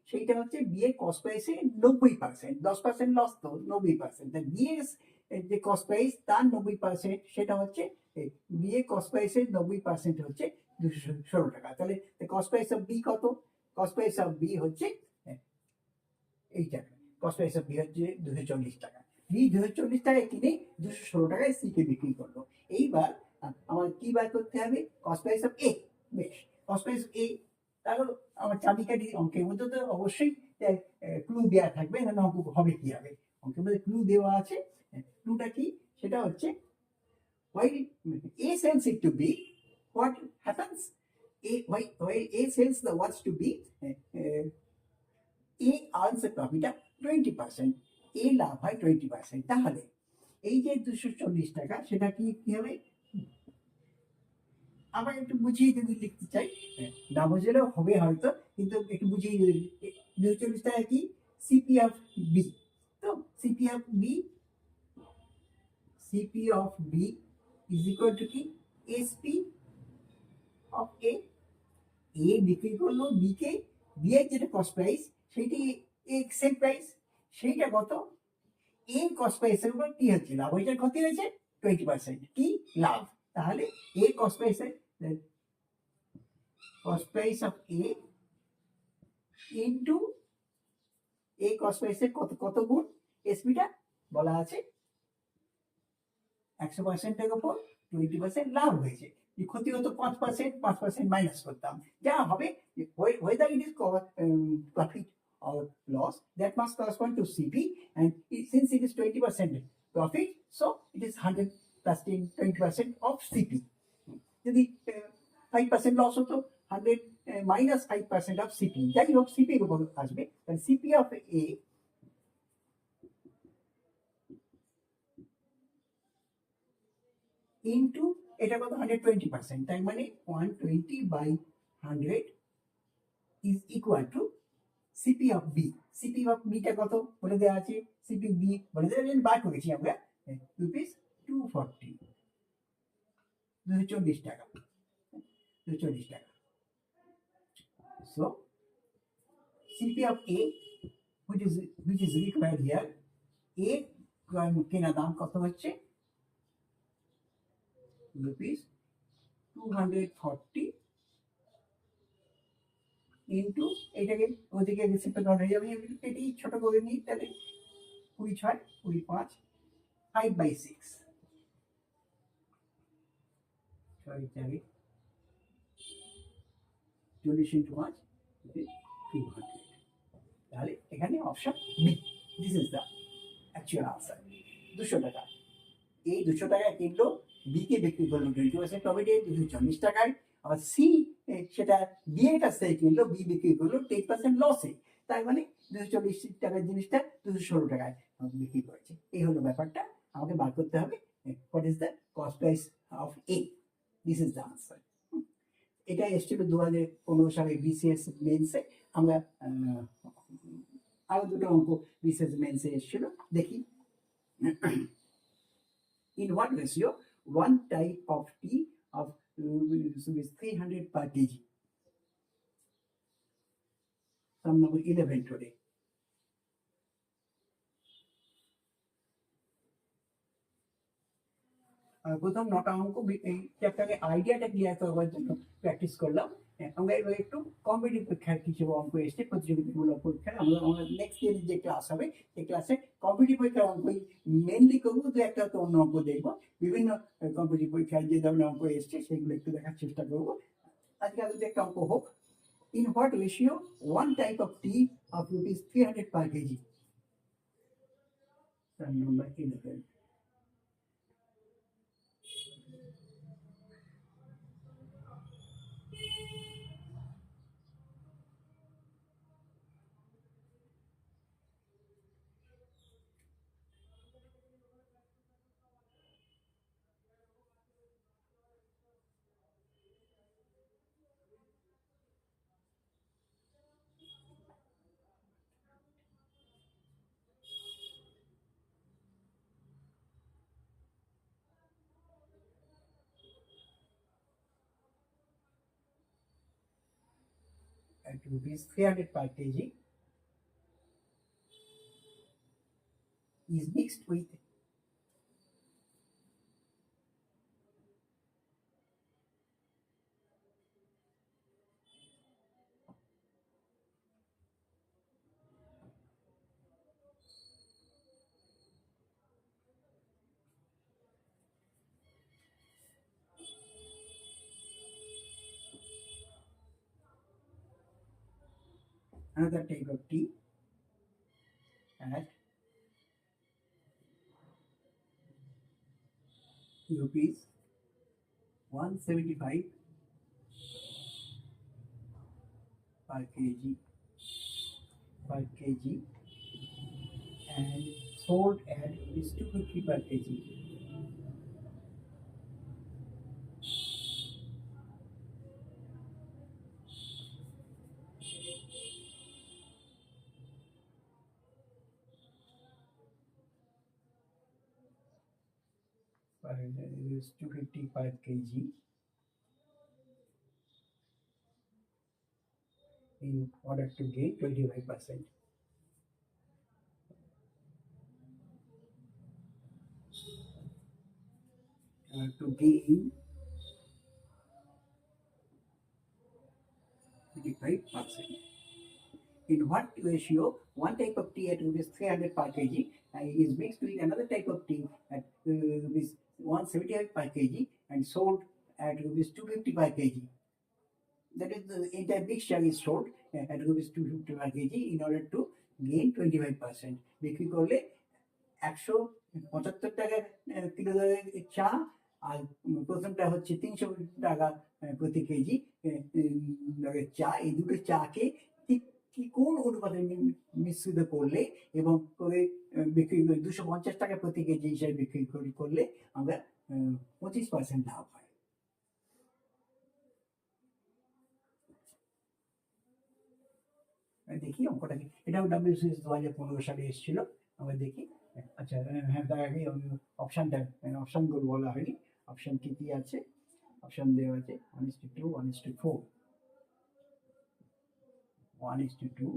সেইটা হচ্ছে বি এর কস্ট প্রাইসে 90%, 10% লস তো 90%, বি এর যে কস্ট প্রাইস তার 90% সেটা হচ্ছে বি এর কস্ট প্রাইসের 90% হচ্ছে 216 টাকা। তাহলে কস্ট প্রাইস অফ বি কত, কস্ট প্রাইস অফ বি হচ্ছে এইটা, কস্ট প্রাইস অফ বি হচ্ছে 240 টাকা। বি 240 টাকায় কিনে 216 টাকায় সি কে বিক্রি করলো। এইবার আমার কি বার করতে হবে, কস্ট প্রাইস অফ এ, বেশ। কস্ট প্রাইস অফ এ, তাহলে আমার চাবিকাঠি, অঙ্কের মধ্যে তো অবশ্যই ক্লু দেওয়া থাকবে, না অঙ্ক হবে কি হবে, অঙ্কের মধ্যে ক্লু দেওয়া আছে। ক্লুটা কি, সেটা হচ্ছে while A sells it to B, what happens? While A sells the watch to B, A earns a profit of 20%, A লাভ হয় 20%। তাহলে এই যে 240 টাকা সেটা কি কি হবে, আবার একটু বুঝিয়ে যদি লিখতে চাই, না বুঝলেও হবে হয়তো, কিন্তু একটু বুঝিয়ে 240 টাকা কি, সিপি অফ বি, তো CP of B, CP of B is equal to কি, এসপি অফ এ, এ বিক্রি করলো বি কে, বি এর যেটা কস্ট প্রাইস সেইটি সেল প্রাইস, সেইটা কত, এ কস্ট প্রাইসের উপর কি হচ্ছে, লাভ হয়েছে ক্ষতি হয়েছে, 20% কি লাভ। তাহলে এ কস্ট প্রাইসের cost price of A into A cost প্রাইসের কত কত গুণ, এসপিটা বলা আছে 100%-এর উপর 20% লাভ হয়েছে, ক্ষতি হতো 5%, 5% মাইনাস করতাম, যা হবে whether it is profit or loss that must correspond to CP, and since it is 20% profit, so it is 100 plus 10 20% of CP. যদি 5% লস হতো, 100 minus 5% of CP, যাই হোক CP এর উপর আসবে, তাহলে CP of A ইন্টু এটা কত 120%, তাই মানে 120 by 100 is equal to CP of B. CP of B টা কত বলে দেওয়া আছে, CP B বলে দেওয়া আছে, বার করেছি আমরা, রুপিস 240, 240 টাকা, 240 টাকা। So CP of A which is required here, A কেনা দাম কত হচ্ছে, রুপিস 240 ইন্টু এটাকে ওদিকে রেসিপ্রোকাল হয়ে যাবে, এটি ছোট করে নিই, তাহলে 26 25 5/6, 6 40 ইন্টু 5 200, তাহলে এখানে option B, this is the actual answer. 200 টাকা, এই 200 টাকায় কিনলো, বি কে বিক্রি করলো 20% প্রফিটে 240 টাকায়, আবার সি সেটা বি এর কাছ থেকে কিনলো, বি বিক্রি করলো 10% লসে, তাই মানে 240 টাকার জিনিসটা 216 টাকায় বিক্রি করেছে। এই হলো ব্যাপারটা, আমাকে বার করতে হবে what is the cost price of A, this is the answer. এটা এসেছিল 2015 সালে বিসিএস মেন্সে, আমরা আরো দুটো অঙ্ক বিসিএস মেন্সে এসেছিল, দেখি। In what ratio one type of tea of is 300 per kg? Sum number 11 today. প্রথম 9টা অঙ্ক এই চ্যাপ্টারে আইডিয়াটা ক্লিয়ার করবার জন্য প্র্যাকটিস করলাম। আমরা এবার একটু কম্পিটিটিভ পরীক্ষার কিছু অঙ্ক এসছে, প্রতিযোগিতামূলক পরীক্ষা। আমরা নেক্সট দিন যে ক্লাস হবে সেই ক্লাসে কম্পিটিটিভ পরীক্ষার অঙ্কই মেনলি করবো, দু একটা তো অন্য অঙ্ক দেখবো, বিভিন্ন কম্পিটিটিভ পরীক্ষায় যে ধরনের অঙ্ক এসছে সেগুলো একটু দেখার চেষ্টা করবো। আজকে আমাদের একটা অঙ্ক হোক, in what ratio one type of T of rupees 300 per kg? Number 11. At rupees 300 per kg is mixed with another type of tea at rupees 175 per kg and sold at rupees 250 per kg. It is 255 kg in order to gain 25%. To gain 25%. In what ratio one type of tea at rupees 300 per kg is mixed with another type of tea at rupees 175 per kg and sold at rupees 250 per kg? That is, the entire mixture is sold at rupees 250 per kg in order to gain 25%. বিক্রি করলে 175 টাকা কিলো দরের চা, আর প্রথমটা হচ্ছে 300 টাকা প্রতি কেজি দরের চা। এই দুটো চাকে ঠিক কি কোন অনুপাতে মিশ্রিত করলে এবং করে বিক্রি করে 250 টাকা প্রতি কেজি হিসাবে বিক্রি করলে আমরা 25% লাভ হয়। দেখি অঙ্কটা কি, এটাও WCS 2015 সালে এসেছিল। আমরা দেখি। আচ্ছা, হ্যাঁ, তার আগে অপশনগুলো বলা হয়নি। অপশন কি কি আছে? অপশন দেওয়া আছে 1:2, 1:4, 1:2,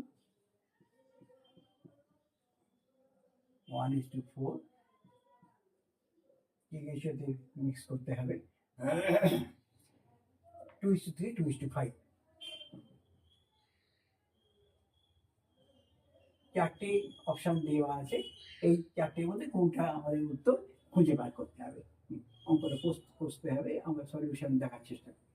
1:4 এই রেশিওতে মিক্স করতে হবে। 2:3, 2:5 চারটে অপশন দেওয়া আছে। এই চারটের মধ্যে কোনটা আমাদের উত্তর খুঁজে বার করতে হবে। অঙ্কটা কষতে হবে, আমরা সলিউশন দেখার চেষ্টা করি।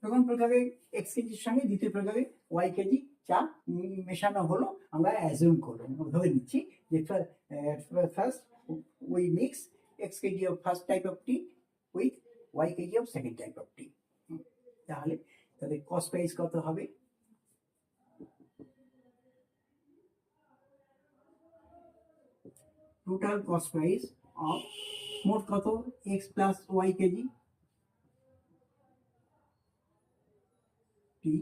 প্রথম প্রকারে x কেজির সঙ্গে দ্বিতীয় প্রকারে y কেজি চা মেশানো হলো, আমরা অ্যাজিউম করবো, ধরে নিচ্ছি যে first we mix x KG of first type of tea with y KG of second type of tea. তাহলে কস্ট প্রাইস কত হবে? টোটাল কস্ট প্রাইস অফ মোট কত x প্লাস y কেজি টি,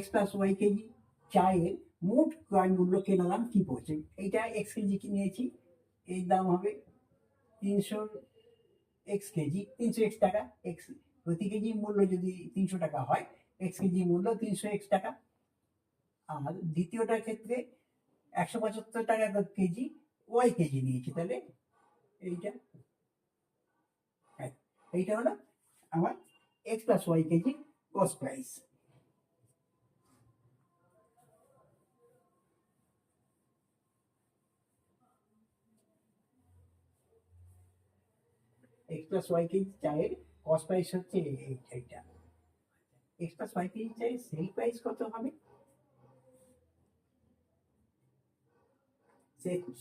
x প্লাস ওয়াই কেজি চায়ের মোট ক্রয় মূল্য কেনা দাম কি পড়ছে? এইটা x কেজি কি নিয়েছি, এই দাম হবে 300 x কেজি, 300 x টাকা। x প্রতি কেজি মূল্য যদি 300 টাকা হয়, x কেজি মূল্য 300 x টাকা। আর দ্বিতীয়টার ক্ষেত্রে 175 টাকা কেজি ওয়াই কেজি নিয়েছি, তাহলে এইটা হলো আমার x plus Y KG cost price. x plus Y KG চায়ের কস্ট প্রাইস হচ্ছে এইটা। x প্লাস ওয়াই কেজি চায়ের সেল প্রাইস কত হবে?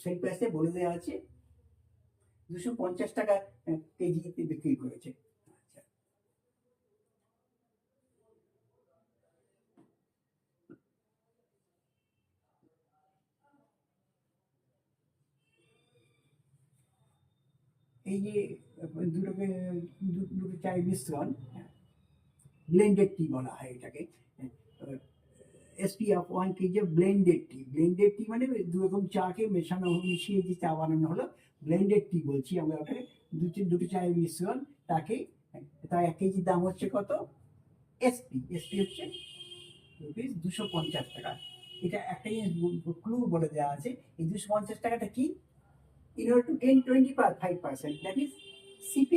সেল প্রাইসে বলে দেওয়া আছে 250 টাকা কেজিতে বিক্রি করেছে। আচ্ছা, এই যে দুটো চায়ের মিশ্রণ, ব্লেন্ডেড টি বলা হয় এটাকে। SP of 1 KG blended tea. Blended tea মানে দু রকম চাকে মিশিয়ে যে চা বানানো হলো, ব্লেন্ডেড টি বলছি আমরা ওখানে। দুটো চায়ের মিশ্রণ, তাকে তার 1 কেজির দাম হচ্ছে কত? এসপি হচ্ছে রুপিস 250 টাকা। এটা একটা ক্লু বলে দেওয়া আছে, এই 250 টাকাটা কি? in order to gain 25%, that is CP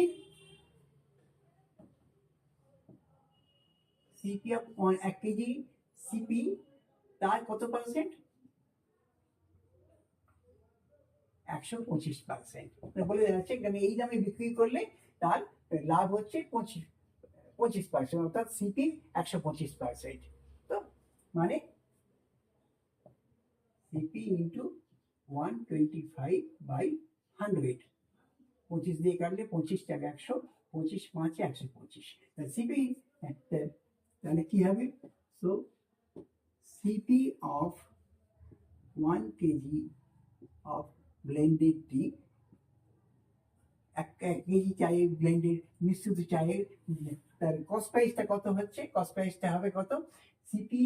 of 1 KG CP তার কত পার্সেন্ট? 125%। বলে যাচ্ছে এই দামে বিক্রি করলে তার লাভ হচ্ছে 25%, অর্থাৎ সিপি 125%। তো মানে সিপি ইন্টু 125/100, 25 দিয়ে কাটলে 25 টাকা 100, 25 5 125। সিপি তাহলে কি হবে? So CP of 1 KG of blended T, 1 KG চায়ের ব্লেন্ডেড মিশ্রিত চায়ের তার কস্ট প্রাইসটা কত হচ্ছে? কস্ট প্রাইসটা হবে কত? সিপি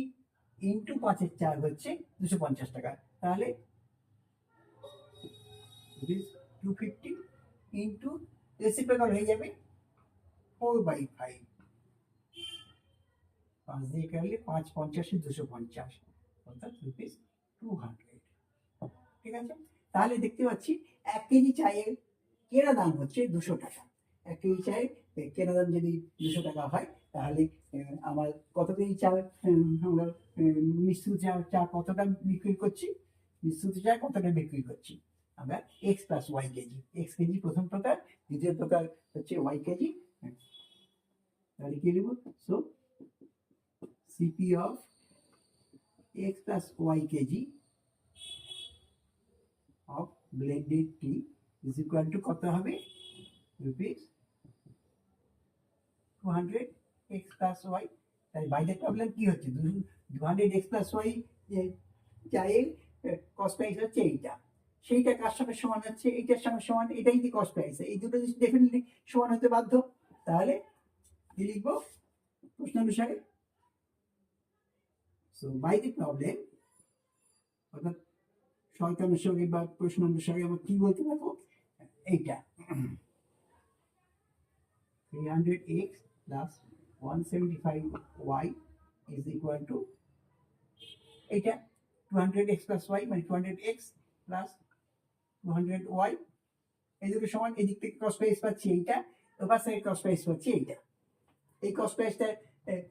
ইন্টু 5 এর 4 হচ্ছে 250 টাকা। তাহলে রুপিস 250 ইন্টু রেসিপ্রোকাল হয়ে যাবে 4/5, 5 দিয়ে কাটলে 5 50 250, অর্থাৎ রুপিস 200। ঠিক আছে, তাহলে দেখতে পাচ্ছি 1 কেজি চায়ের কেনা দাম হচ্ছে 200 টাকা। 1 কেজি চায়ের কেনা দাম যদি 200 টাকা হয়, তাহলে আমার কত কেজি চা, আমরা মিশ্রিত চা কতটা বিক্রি করছি, মিশ্রিত চা কতটা বিক্রি করছি আমরা X plus Y KG. X KG প্রথম প্রকার, দ্বিতীয় প্রকার হচ্ছে ওয়াই কেজি। তাহলে কি লিখব? So CP of X plus Y KG of blended tea is equal to কত হবে? রুপিস 200 x plus y। তাই বাইরের প্রবলেম কি হচ্ছে? 200 x plus y চায়ের কস্ট প্রাইস হচ্ছে এইটা, সেইটা কার সঙ্গে সমান হচ্ছে? এইটার সঙ্গে সমান, এটাই কি কস্ট প্রাইস, এই দুটো জিনিস ডেফিনেটলি সমান হতে বাধ্য। তাহলে কি লিখবো প্রশ্ন অনুসারে? সো বাই দি প্রবলেম, অর্থাৎ শয়তান অনুসারে বা প্রশ্ন অনুসারে আমরা কি বলতে পারবো? এইটা 300x plus 175y is equal to এইটা 200x plus y, মানে 200x plus 200y, এই দুটো সমান। এদিক থেকে কস্ট প্রাইস পাচ্ছি এইটা, ওপার সাইড কস্ট প্রাইস পাচ্ছি এইটা। এই কস্ট প্রাইসটা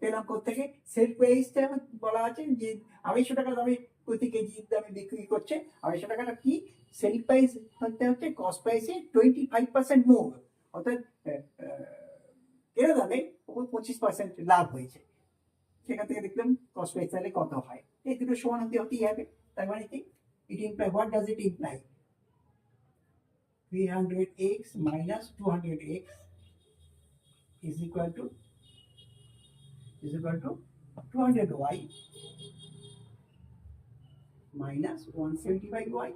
পেলাম কোত্থেকে? সেল প্রাইসটা বলা আছে যে 250 টাকা দামে প্রতি কেজি দামে বিক্রি করছে। 250 টাকাটা কি? সেল প্রাইস হচ্ছে কস্ট প্রাইসে 25% মোর, অর্থাৎ কেনা দামে 25% লাভ হয়েছে। সেখান থেকে দেখলাম কস্ট প্রাইস তাহলে কত হয়। এই দুটো সমান হতেই হবে। তার মানে কি? It imply, what does it imply? 300x minus 200x is equal to 200y minus 175y.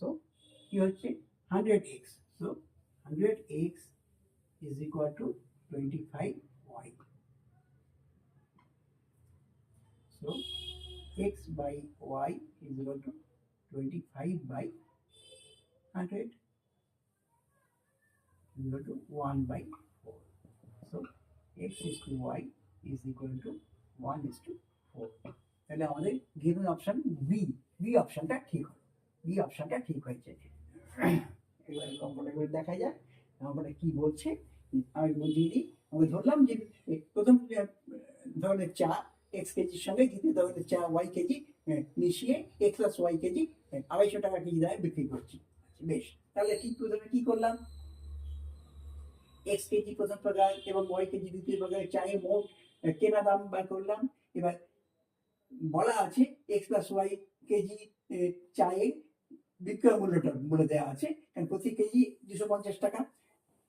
So কি হচ্ছে? 100x, so 100x is equal to 25y. So x by y is equal to 25 by 100 is equal to 1 by 4. So x is to y is equal to 1 is to 4. তাহলে আমাদের গিভেন অপশন বি অপশনটা ঠিক হয়। বি অপশনটা ঠিক হয়েছে। এবার অঙ্কটা করে দেখা যাক অঙ্কটা কি বলছে। আমি বুঝিয়ে দিই। আমি ধরলাম যে প্রথম ধরনের চা এক্স কেজির সঙ্গে দ্বিতীয় ধরনের চা ওয়াই কেজি মিশিয়ে এক্স প্লাস ওয়াই কেজি 250 টাকা কেজি দামে বিক্রি করছি। বেশ, তাহলে কি প্রথমে কি করলাম? এক্স কেজি প্রথম প্রকার এবং ওয়াই কেজি দ্বিতীয় প্রকারের চায়ের মোট কেনা দাম বার করলাম। এবার বলা আছে এক্স প্লাস ওয়াই কেজি চায়ের বিক্রয় মূল্যটা বলে দেওয়া আছে, কারণ প্রতি কেজি 250 টাকা,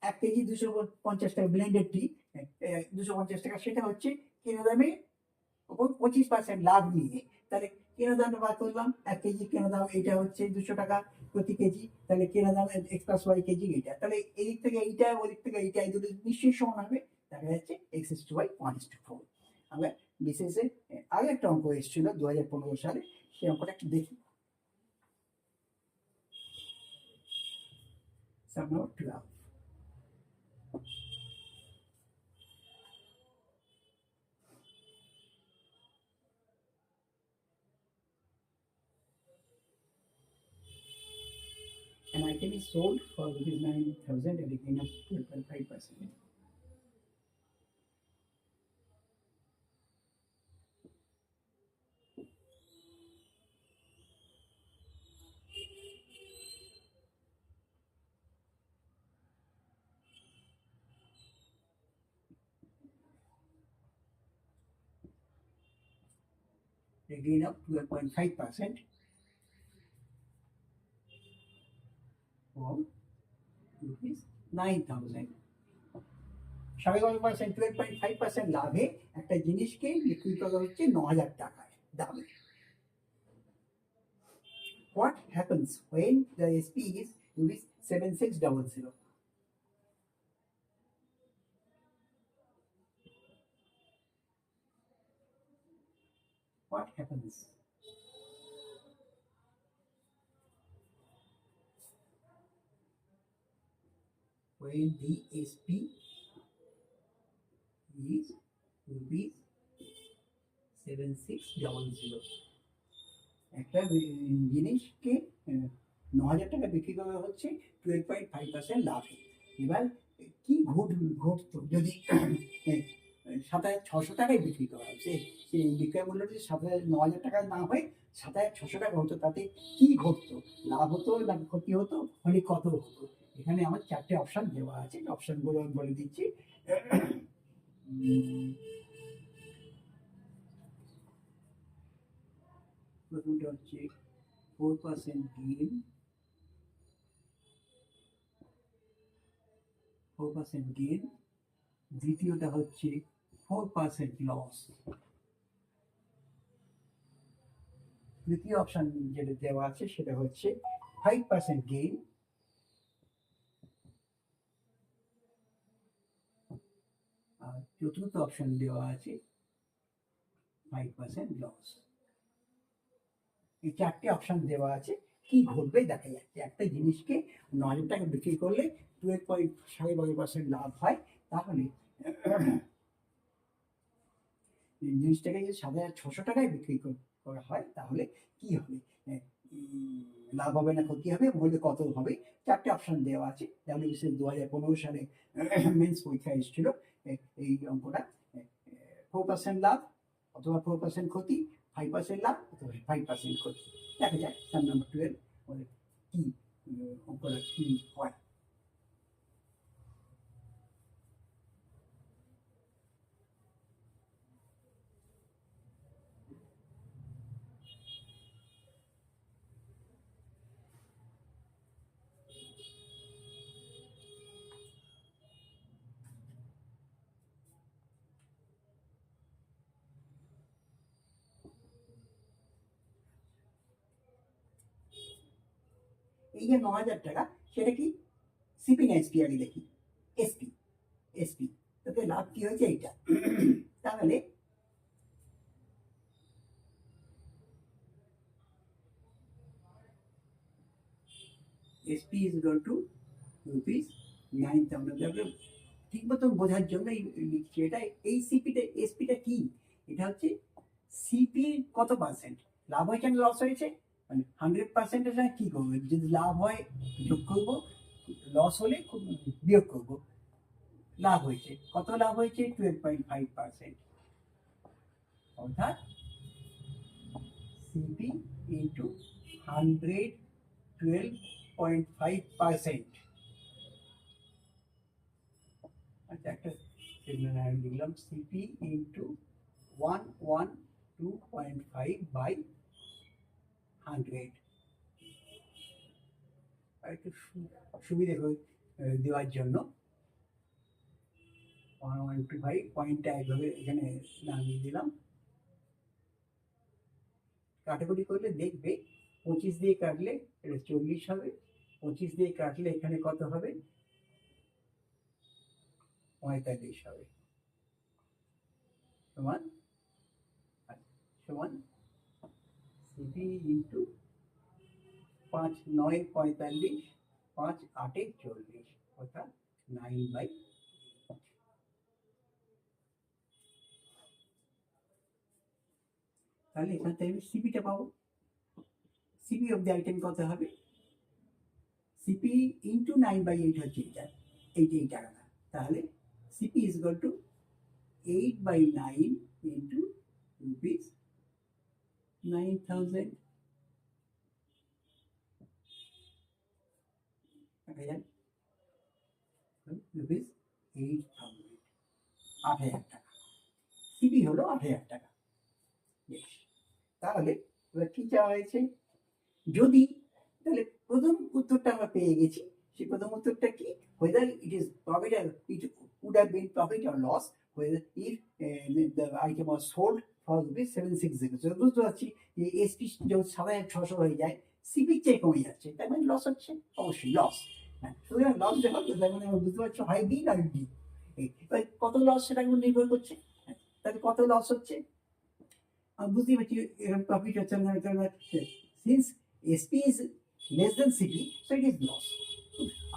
1 কেজি 250 টাকা ব্লেন্ডেড টি 250 টাকা, সেটা হচ্ছে কেনা দামে ওপর 25% লাভ নিয়ে। তাহলে কেনা দামটা বার করলাম, 1 কেজি কেনা দাম এটা হচ্ছে 200 টাকা প্রতি কেজি, তাহলে কেনা দাম এক্স প্লাস ওয়াই কেজি এইটা। তাহলে এদিক থেকে এইটা, ওদিক থেকে এইটা, এই দুটো নিশ্চয়ই সমান হবে। দেখা যাচ্ছে এক্স ইস টু ওয়াই 1:4। আমরা বিশেষে আগে একটা অঙ্ক এসেছিল 2015 সালে, সেই অঙ্কটা একটু দেখি। Sum number 12. An item is sold for ₹9,000 at a gain of 12.5%. A gain of 12.5% for ₹9,000. 12.5% লাভে একটা জিনিসকে বিক্রি করা হচ্ছে 9,000 টাকায় দামে। What happens when the SP is rupees 7600? What happens when the SP is rupees 7600? একটা জিনিসকে 9,000 টাকা বিক্রি করা হচ্ছে 12.5% লাভে। এবার কি ঘটতো যদি 7,600 টাকায় বিক্রি করা হয়, সেই বিক্রয় মূল্য যদি 9,000 টাকা না হয়ে 7,600 টাকা হতো, তাতে কি ঘটতো? লাভ হতো না ক্ষতি হতো, হলে কত হতো? এখানে আমার 4টে অপশন দেওয়া আছে, অপশনগুলো আমি বলে দিচ্ছি। প্রথমটা হচ্ছে 4% গেইন, 4% গেইন। দ্বিতীয়টা হচ্ছে 4% লস। তৃতীয় অপশন যেটা দেওয়া আছে সেটা হচ্ছে 5% গেইন। আর চতুর্থ অপশন দেওয়া আছে 5% লস। এই 4টে অপশন দেওয়া আছে, কি ঘটবে দেখা যাচ্ছে। একটা জিনিসকে 9,000 টাকা বিক্রি করলে 12.5% লাভ হয়, তাহলে জিনিসটাকে যদি 7,600 টাকায় বিক্রি করা হয়, তাহলে কি হবে? লাভ হবে না ক্ষতি হবে, বলে কত হবে? 4টে অপশন দেওয়া আছে। WBCS 2015 সালে মেন্স পরীক্ষা এসেছিল এই অঙ্কটা। 4% লাভ অথবা 4% ক্ষতি, 5% লাভ অথবা 5% ক্ষতি। দেখা যাক সাম নাম্বার 12 কি অঙ্কটা কি হয়। এই যে 9,000 টাকা, সেটা কি সিপি না এসপি? আগে দেখি এসপি। এসপি তাতে লাভ কি হয়েছে এইটা। তাহলে SP is equal to rupees 9,000। ঠিক মতন বোঝার জন্যই লিখছি এটা। এই সিপিটা এসপিটা কি? এটা হচ্ছে সিপি কত পার্সেন্ট লাভ হয়েছে না লস হয়েছে, মানে 100%-এর সঙ্গে কি করবো? যদি লাভ হয় যোগ করবো, লস হলে বিয়োগ করবো। লাভ হয়েছে, কত লাভ হয়েছে? 12.5%। অর্থাৎ সিপি ইন্টু 100 12.5%। আচ্ছা, একটা লিখলাম সিপি ইন্টু 112.5 বাই 100। একটু সুবিধে দেওয়ার জন্য 112.5 পয়েন্টটা এইভাবে এখানে নামিয়ে দিলাম। কাটাকুটি করলে দেখবে 25 দিয়ে কাটলে এটা 40 হবে, 25 দিয়ে কাটলে এখানে কত হবে? 45 হবে। সমান সমান সিপি ইন্টু 5 9 45, 5 8 40, অর্থাৎ 9/। তাহলে এখান থেকে আমি সিপিটা পাবো। সিপি অফ দ্য আইটেম কত হবে? সিপি ইন্টু 9/8 হচ্ছে এটা, এই টাকাটা। তাহলে CP is equal two 8/9 into rupees 9,000। Rupees 8,000, 8,000 টাকা। সিপি হলো 8,000 টাকা। তাহলে এবার কি চাওয়া হয়েছে? যদি তাহলে প্রথম উত্তরটা আমরা পেয়ে গেছি। সেই প্রথম উত্তরটা কি? whether it is profit or it would have been profit or loss whether if the item was sold for rupees 760। বুঝতে পারছি যে এসপি যখন 7,600 হয়ে যায়, সিপির চেয়ে কমে যাচ্ছে, তার মানে লস হচ্ছে, অবশ্যই লস। হ্যাঁ, সুতরাং লস যখন, তার মানে আমরা বুঝতে পারছি হয় বি না ডি। এবার কত লস সেটা নির্ভর করছে। তাহলে কত লস হচ্ছে বুঝতেই পারছি, প্রফিট হচ্ছে না, since SP is less than CP, so it is loss.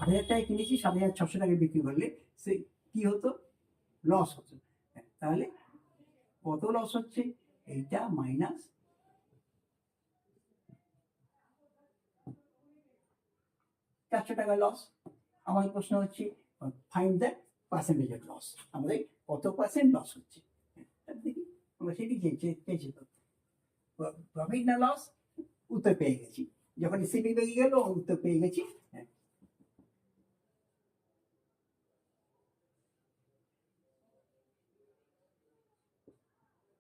8,000 টাকায় কিনেছি, 7,600 টাকায় বিক্রি করলে সে কি হতো, লস হতো। তাহলে কত লস হচ্ছে, এইটা মাইনাস 400 টাকা লস। আমার প্রশ্ন হচ্ছে find the percentage of loss, আমাদের কত পার্সেন্ট লস হচ্ছে। দেখি আমরা সেটি চেয়েছি তো, প্রফিট না লস, উত্তর পেয়ে গেছি। যখন সিপি বেরিয়ে গেল উত্তর পেয়ে গেছি।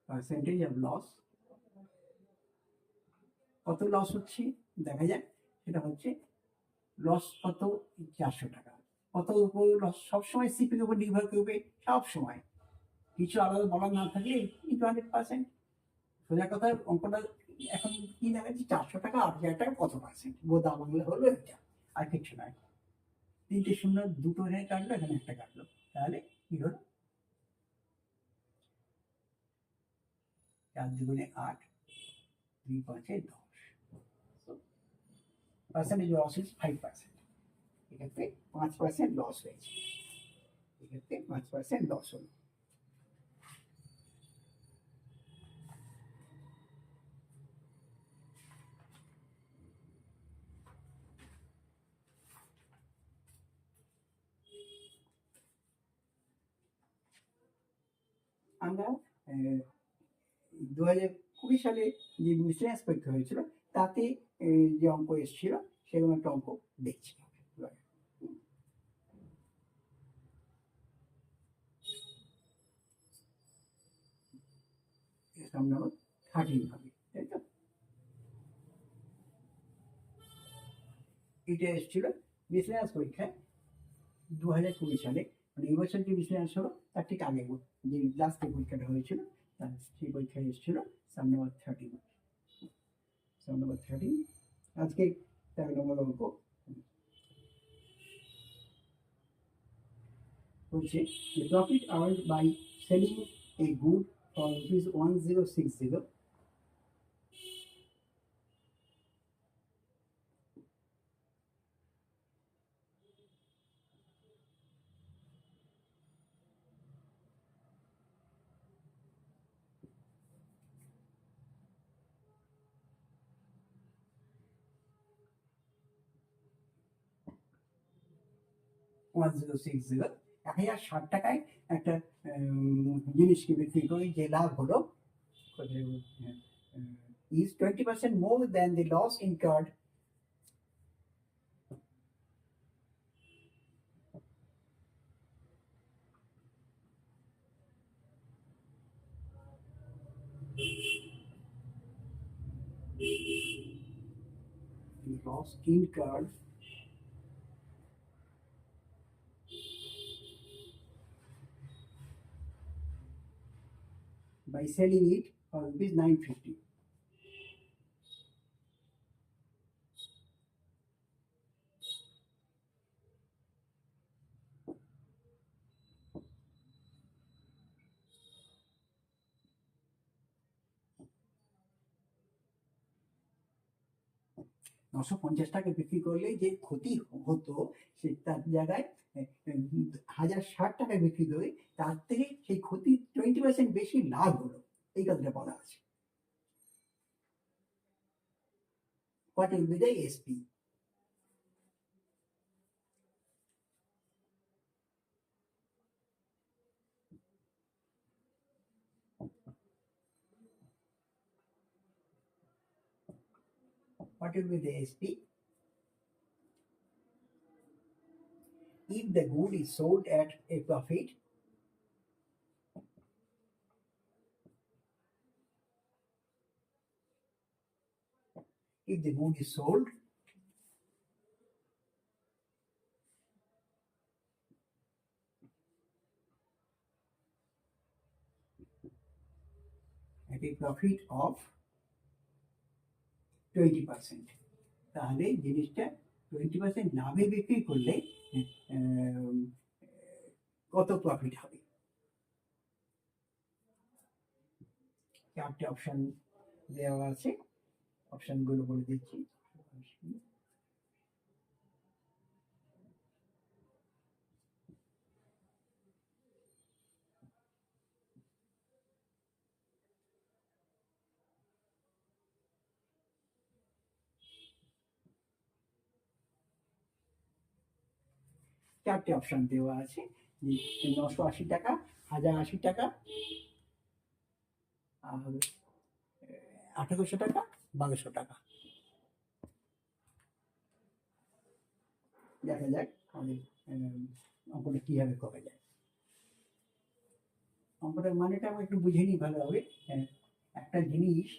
পার্সেন্টেজ অফ লস, কত লস হচ্ছে দেখা যাক। সেটা হচ্ছে লস কত, 400 টাকা। কত উপর লস, সবসময় সিপির উপর নির্ভর করবে, সব সময় কিছু আলাদা বলার না থাকলে ইন্টু 100%। সোজা কথা অঙ্কটা এখন কি দেখাচ্ছি, 400 টাকা 8,000 টাকা কত পার্সেন্ট, গোদা বাংলা হলো এটা, আর কিছু নয়। 3টে শূন্য, 2টো এখানে কাটলো, এখানে একটা কাটলো, তাহলে কি হলো 4 দুগুণে 8, 2 5-এ 10, পার্সেন্টেজ লস ইজ 5%। এক্ষেত্রে 5% লস হয়েছে, এক্ষেত্রে 5% লস হলো। আমরা 2020 সালে যে মিসলেনিয়াস পরীক্ষা হয়েছিল তাতে যে অঙ্ক এসেছিল সেরকম একটা অঙ্ক দেখছি। সামনে আবার 13 হবে, তাই তো? এটা এসেছিল মিসলেনিয়াস পরীক্ষায় 2020 সালে, মানে এই বছর যে মিসলেনিয়াস হলো তার ঠিক আগে যে লাস্টে পরীক্ষাটা হয়েছিল, সেই পরীক্ষায় এসেছিল সাম নাম্বার 13। সাম নাম্বার 13 আজকে 13 নম্বর অঙ্ক বলছে the profit earned by selling a good for ₹1060 1060 1060 টাকায় একটা জিনিসকে বিক্রি করে যে লাভ হলো is 20% more than the loss incurred by selling it for ₹950. ₹950 বিক্রি করলে যে ক্ষতি হতো সে তার জায়গায় 1,060 টাকায় বিক্রি করে তার থেকে সেই ক্ষতি 20% বেশি লাভ হলো, এই কথাটা বলা আছে। What will be the SP? What will be the SP? If the good is sold at a profit, if the good is sold at a profit of 20%, তাহলে জিনিসটা 20% লাভে বিক্রি করলে আহ, কত প্রফিট হবে? চারটে অপশন দেওয়া আছে, অপশনগুলো বলে দিচ্ছি। চারটে অপশন দেওয়া আছে, যে 980 টাকা, 1080 টাকা, আর 1800 টাকা, 1200 টাকা। দেখা যাক আমাদের অঙ্কটা কিভাবে করা যায়। অঙ্কটার মানেটা আমরা একটু বুঝে নিই ভালো হবে। একটা জিনিস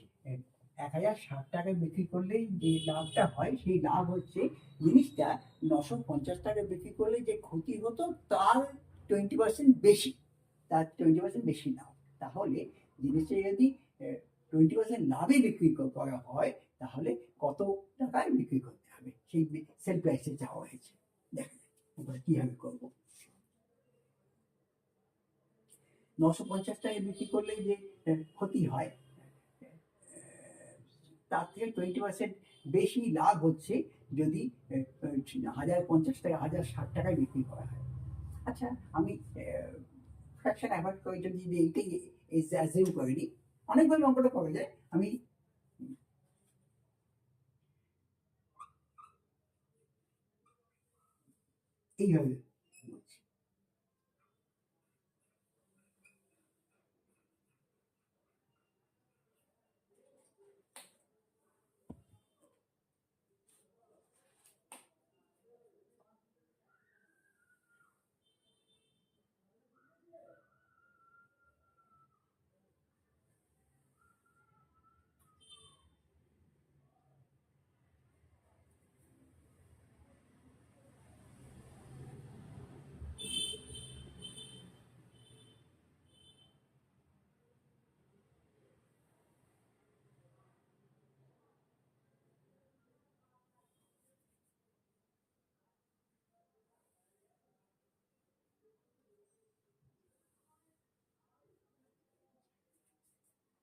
1060 টাকায় বিক্রি করলে যে লাভটা হয়, সেই লাভ হচ্ছে জিনিসটা 950 টাকায় বিক্রি করলে যে ক্ষতি হতো তার 20% বেশি, তার 20% বেশি লাভ। তাহলে জিনিসটা যদি 20% লাভে বিক্রি করা হয়, তাহলে কত টাকায় বিক্রি করতে হবে, সেই সেল প্রাইসে যাওয়া হয়েছে। দেখেন এবার কিভাবে করবো। 950 টাকায় বিক্রি করলে যে ক্ষতি হয়, তার থেকে 20% বেশি লাভ হচ্ছে যদি 1050 টাকা, 1060 টাকায় বিক্রি করা হয়। আচ্ছা, আমি ফ্র্যাকশন অ্যাভয়েড করে যদি এইটাই অ্যাজিউম করে নিই, অনেকভাবে অঙ্কটা করা যায়। আমি এইভাবে বলছি।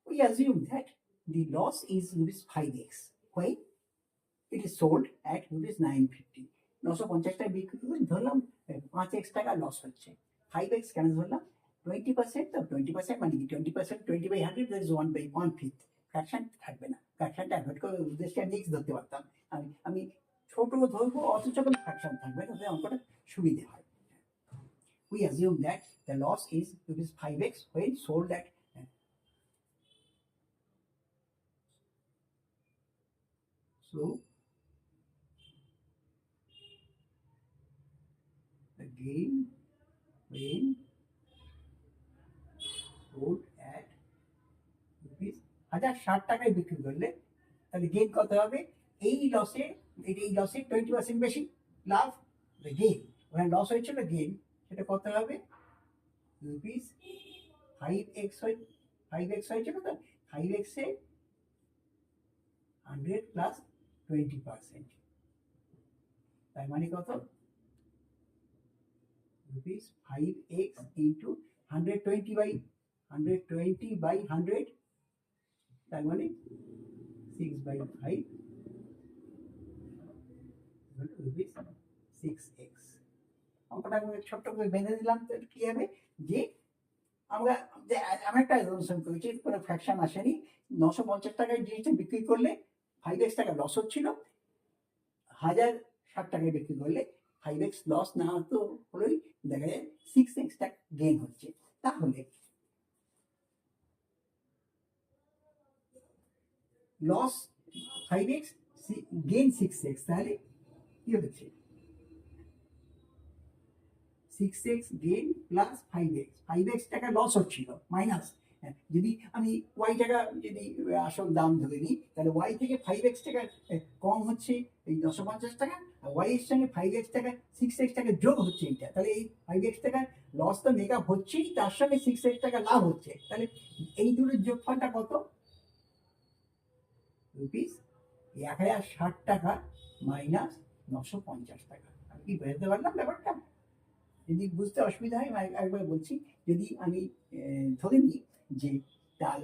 We assume that the loss is rupees 5x when it is sold at rupees 950. 950 টাকা বিক্রি করে ধরলাম 5x টাকা লস হচ্ছে। 5x কেন ধরলাম? 20%, তো 20% মানে কি? 20%, 20/100, দ্যাট ইজ 1/1/5। ফ্র্যাকশন থাকবে না, ফ্র্যাকশনটা অ্যাভয়েড করে উদ্দেশ্যে আমি এক্স ধরতে পারতাম। আমি ছোট ধরবো, অথচ কোনো ফ্র্যাকশন থাকবে না, তাহলে অঙ্কটা সুবিধে হয়। We assume that the loss is rupees 5x when sold at so the gain when sold at rupees 1060 টাকায় বিক্রি করলে, তাহলে গেইন কত হবে? এই লসে, এই লসে 20% বেশি লাভ, গেইন। ওখানে লস হয়েছিল, গেইন সেটা কত হবে? রুপিস 5x, 5x হয়েছিল, তো 5x এ 100 প্লাস 20%, তার মানে কত? রুপিস 5x ইন্টু 120/100, তার মানে 6/5 রুপিস 6x। অঙ্কটা আমি ছোট্ট করে বেঁধে দিলাম, তো কি হবে যে আমরা একটা অ্যাজাম্পশন করেছি, কোনো ফ্র্যাকশন আসেনি। 950 টাকায় জিনিসটা বিক্রি করলে 5x টাকা লস হচ্ছিল, 1060 টাকায় বিক্রি করলে 5x লস না হতো হলেই দেখা যায় 6x টাকা গেইন হচ্ছে। তাহলে লস 5x, গেইন 6x, তাহলে কি হচ্ছে? 6x গেইন প্লাস 5x টাকা লস হচ্ছিল মাইনাস। যদি আমি y টাকা যদি আসল দাম ধরে নিই, তাহলে y থেকে 5x টাকা কম হচ্ছে এই 950 টাকা, আর y এর সঙ্গে 5x টাকা, 6x টাকা যোগ হচ্ছে এইটা, তাহলে এই 5x টাকা লস তো মেক আপ হচ্ছেই, তার সঙ্গে 6x টাকা লাভ হচ্ছে। তাহলে এই দুটোর যোগফলটা কত? রুপিস 1060 টাকা মাইনাস 950 টাকা। আমি কি বুঝতে পারলাম ব্যাপারটা? যদি বুঝতে অসুবিধা হয় আমি একবার বলছি। যদি আমি ধরে নিই যে তার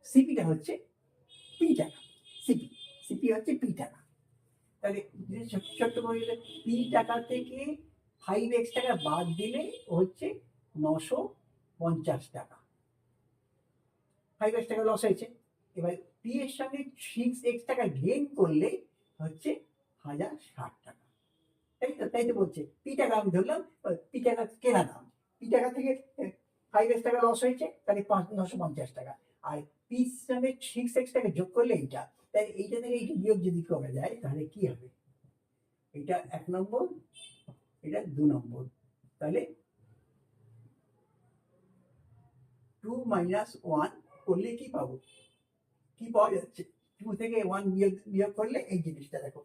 সিপিটা হচ্ছে পি টাকা, সিপি সিপি হচ্ছে পি টাকা, তাহলে ছোট্ট করে পি টাকা থেকে 5x টাকা বাদ দিলে হচ্ছে 950 টাকা। 5x টাকা লস হয়েছে। এবার পি এর সঙ্গে 6x টাকা গেইন করলে হচ্ছে 1060 টাকা। তাই তো বলছে পি টাকা আমি ধরলাম, পি টাকা কেনা দাম, পি টাকা থেকে 5x টাকা লস হয়েছে, তাহলে 950 টাকা। আর পি সঙ্গে 6x টাকা যোগ করলে এইটা, তাই এইটা থেকে এইটা বিয়োগ যদি করা যায় তাহলে কি হবে? এটা 1 নম্বর, এটা 2 নম্বর, তাহলে 2 মাইনাস 1 করলে কি পাবো? কি পাওয়া যাচ্ছে? 2 থেকে 1 বিয়োগ করলে এই জিনিসটা দেখো,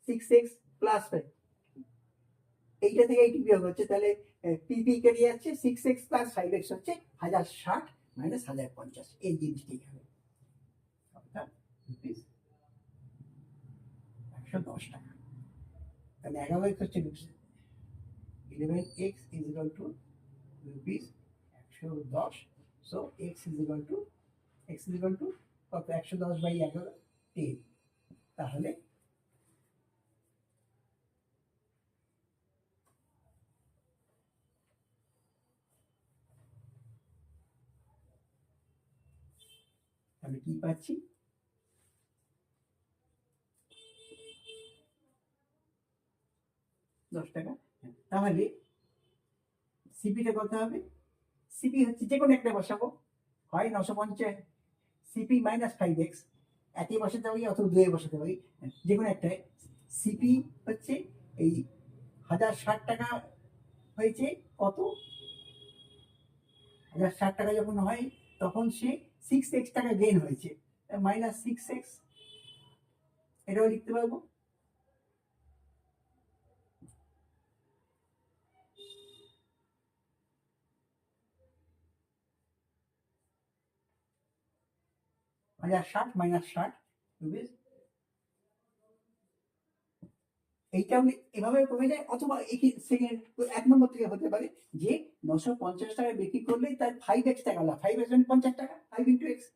6x প্লাস 5, এইটা থেকে এইটি বিয়োগ হচ্ছে, তাহলে পিপি কেটে যাচ্ছে, 6x প্লাস 5x হচ্ছে 1060 মাইনাস 1050, এই জিনিসটাই হবে। অর্থাৎ রুপিস 110 টাকা। তাহলে 11x হচ্ছে 11x is equal to rupees 110, so x is equal to কত? 110/11 10। তাহলে আমি কি পাচ্ছি? 10 টাকা। তাহলে সিপিটা কত হবে? সিপি হচ্ছে যে কোনো একটা বসাবো, হয় 950 সিপি মাইনাস 5x, একে বসাতে পারি অথবা 2 বসাতে পারি, যে কোনো একটাই। সিপি হচ্ছে এই 1060 টাকা হয়েছে, কত? 1060 টাকা যখন হয় তখন সে 6x টাকা গেইন হয়েছে, মাইনাস 6x, এটাও লিখতে পারবো। ষাট মাইনাস 60 রুপিস, এইটাও এভাবে কমে যায়। অথবা সেকেন্ড 1 নম্বর থেকে হতে পারে যে 950 টাকায় বিক্রি করলে তার 5x টাকা লাভ, 5x মানে 50 টাকা, 5 ইন্টু এক্স,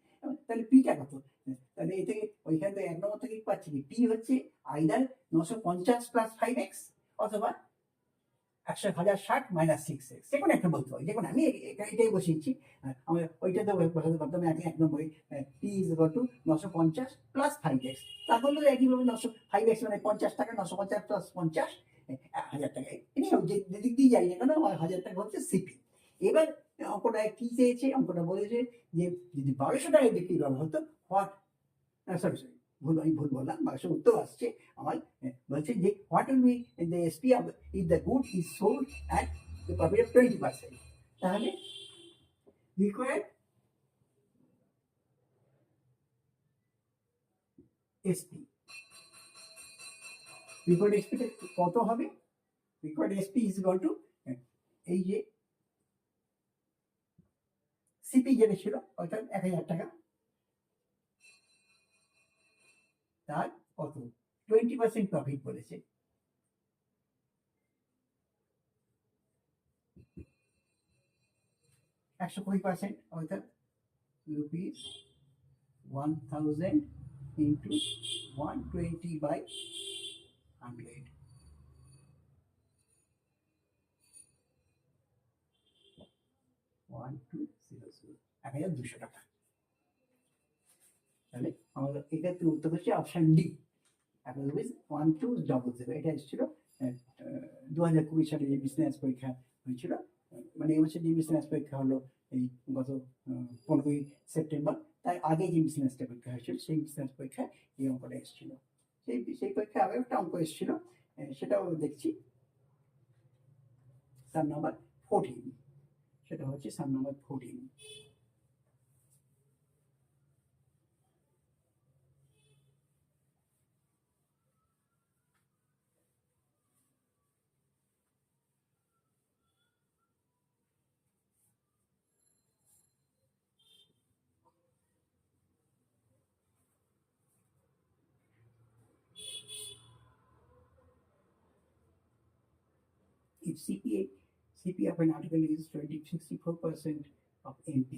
তাহলে পিটা কত? তাহলে এই থেকে ওইখান থেকে 1 নম্বর থেকে পাচ্ছি কি পি হচ্ছে আইদার 950 প্লাস 5x অথবা 1060 মাইনাস 6x, যে কোনো একটা বলতে হয়, যে কোনো। আমি এটাই বসিয়েছি, আমি ওইটাতে বসাতে পারতাম 1 নম্বরে P is equal two 950 plus 5x, তাহলে একইভাবে 5x মানে 50 টাকা, 950 প্লাস 50 1000 টাকা। যে দিক দিয়ে যাই না কেন আমার 1000 টাকা হচ্ছে সিপি। এবার অঙ্কটা কি চেয়েছে? অঙ্কটা বলেছে যে যদি 1200 টাকায় বিক্রি করা হতো, হোয়াট, সরি আমি ভুল বললাম, 1200 উত্তর আসছে আমার। বলছে যে what will be the SP if the good is sold at the profit of 20%, তাহলে রিকোয়ার্ড এসপি, রিকোয়ার্ড এসপি কত হবে? Required SP is equal two এই যে সিপি যেটা ছিল অর্থাৎ 1000 টাকা, তার কত? 20% প্রফিট বলেছে। একশো 20% অর্থাৎ রুপিস 1000 ইন্টু 120/100, 1200, 1200 টাকা। তাহলে আমাদের এক্ষেত্রে উত্তর হচ্ছে অপশন ডি, 1200। এটা এসেছিল 2020 সালে যে বিজনেস পরীক্ষা হয়েছিল, মানে এবছর যে বিজনেস পরীক্ষা হলো এই গত 15ই সেপ্টেম্বর, তার আগে যে বিজনেসটা পরীক্ষা হয়েছিল সেই বিজনেস পরীক্ষায় এই অঙ্কটা এসেছিল। সেই পরীক্ষায় আগে একটা অঙ্ক এসেছিল, সেটাও দেখছি, সাম নাম্বার 14, সেটা হচ্ছে সাম number 14। if CP of an article is 64% of MP.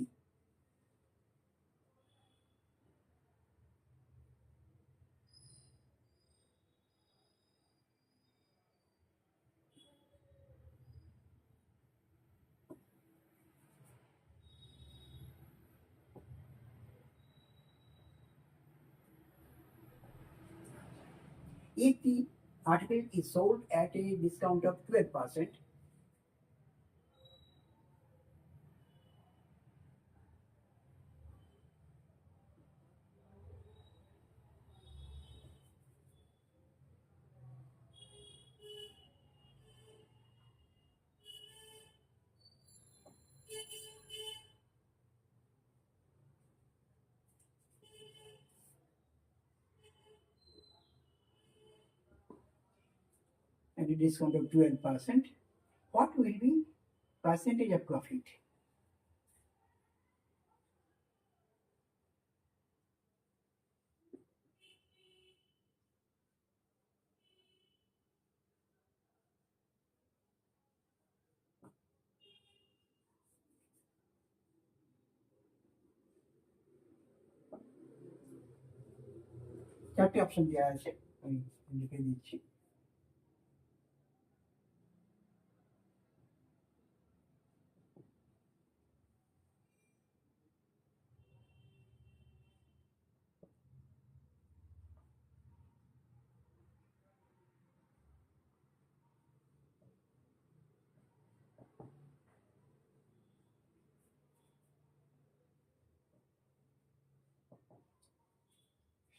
If the article is sold at a discount of 12%, at a discount of 12%, what will be percentage of profit? চারটি অপশন দেওয়া আছে, আমি লিখে দিচ্ছি।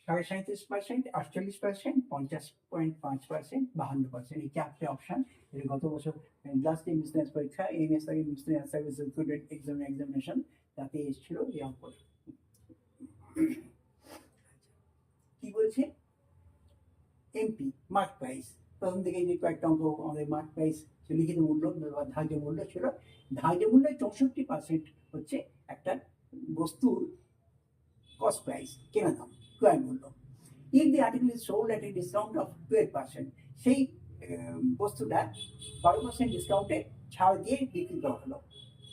(37%), 48%, 50.5%, 52%, এই চারটে অপশন। গত বছর লাস্ট মিসলেনিয়াস পরীক্ষা MS miscellaneous service recruitment examination তাতে এসেছিল এই অঙ্ক। কি বলছে? এমপি মার্ক প্রাইস, প্রথম থেকে যে কয়েকটা অঙ্ক আমাদের মার্ক প্রাইস লিখিত মূল্য বা ধার্য মূল্য ছিল। ধার্য মূল্যের 64% হচ্ছে একটা বস্তুর কস্ট প্রাইস, কেনা দাম, ক্রয় মূল্য। If the article is sold at a discount of 12%, সেই বস্তুটা 12% ডিসকাউন্টে ছাড় দিয়ে বিক্রি করা হলো।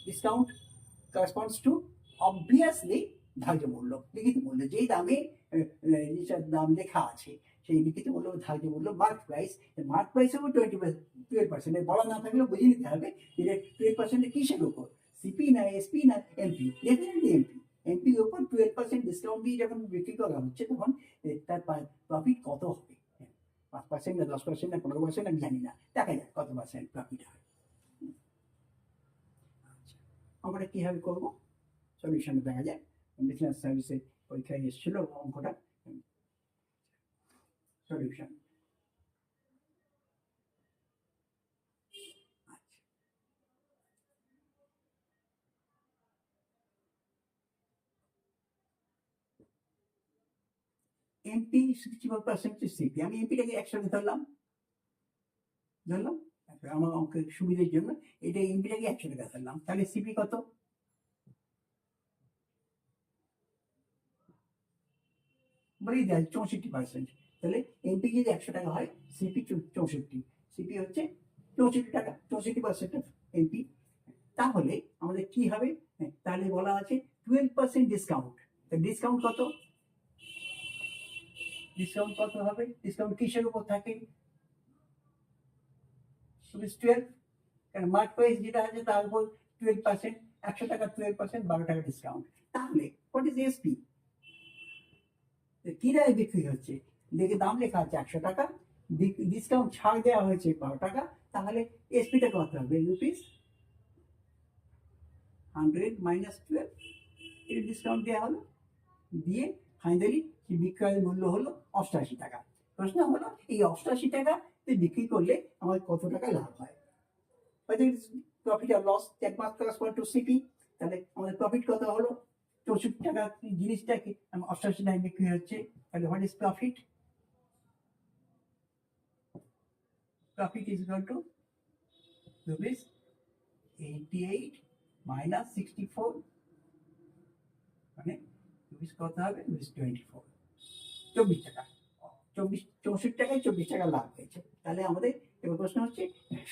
ডিসকাউন্ট করেসপন্ডস টু অবভিয়াসলি ধার্য মূল্য, লিখিত মূল্য, যেই দামে দাম লেখা আছে সেই লিখিত মূল্য ধার্য মূল্য মার্ক প্রাইস। মার্ক প্রাইসের উপর 12%, বলা না থাকলেও বুঝে নিতে হবে যে 12% কিসের উপর, সিপি না এসপি না এমপি? Definitely MP. এমপির উপর 12% ডিসকাউন্ট দিয়ে যখন বিক্রি করা হচ্ছে তখন তার প্রফিট কত হবে? 5% না 10% না 15% আমি জানি না, দেখা যাক কত পার্সেন্ট প্রফিট হয়। আমরা কিভাবে করবো সলিউশন দেখা যায়। বিজনেস সার্ভিসের পরীক্ষায় এসেছিল অঙ্কটা। সলিউশন এমপি 64% সিপি, আমি এমপিটাকে একসাথে ধরলাম। আমার অঙ্কের সুবিধার জন্য এটা এমপিটাকে 100 টাকা ধরলাম। তাহলে সিপি কত? বলেই দেয় 64%। তাহলে এমপি যদি 100 টাকা হয়, সিপি 64, সিপি হচ্ছে 64 টাকা, 64% অফ এমপি। তাহলে আমাদের কি হবে? তাহলে বলা আছে 12% ডিসকাউন্ট। ডিসকাউন্ট কত? ডিসকাউন্ট কত হবে? ডিসকাউন্ট কিসের উপর থাকে? 12, কারণ মার্ক প্রাইস যেটা আছে তার উপর 12%, 100 টাকা 12%, 12 টাকা ডিসকাউন্ট। তাহলে হোয়াট ইজ এসপি? কি দামে বিক্রি হচ্ছে? দেখে দাম লেখা আছে 100 টাকা, ডিসকাউন্ট ছাড় দেওয়া হয়েছে 12 টাকা, তাহলে এসপিটা কত হবে? রুপিস 100 মাইনাস 12, এর ডিসকাউন্ট দেওয়া হলো, দিয়ে ফাইনালি বিক্রয়ের মূল্য হলো 88 টাকা। প্রশ্ন হলো এই 88 টাকাতে বিক্রি করলে আমার কত টাকা লাভ হয়? whether it's profit or loss, that must correspond to CP. তাহলে আমাদের প্রফিট কত হলো? 64 টাকা জিনিসটাকে 88 টাকায় বিক্রি হচ্ছে। তাহলে what is profit? Profit is equal two rupees 88 minus 64, মানে রুপিস কত হবে? রুপিস 24 টাকা। 64 টাকায় 24 টাকা লাভ হয়েছে। তাহলে আমাদের এবার প্রশ্ন হচ্ছে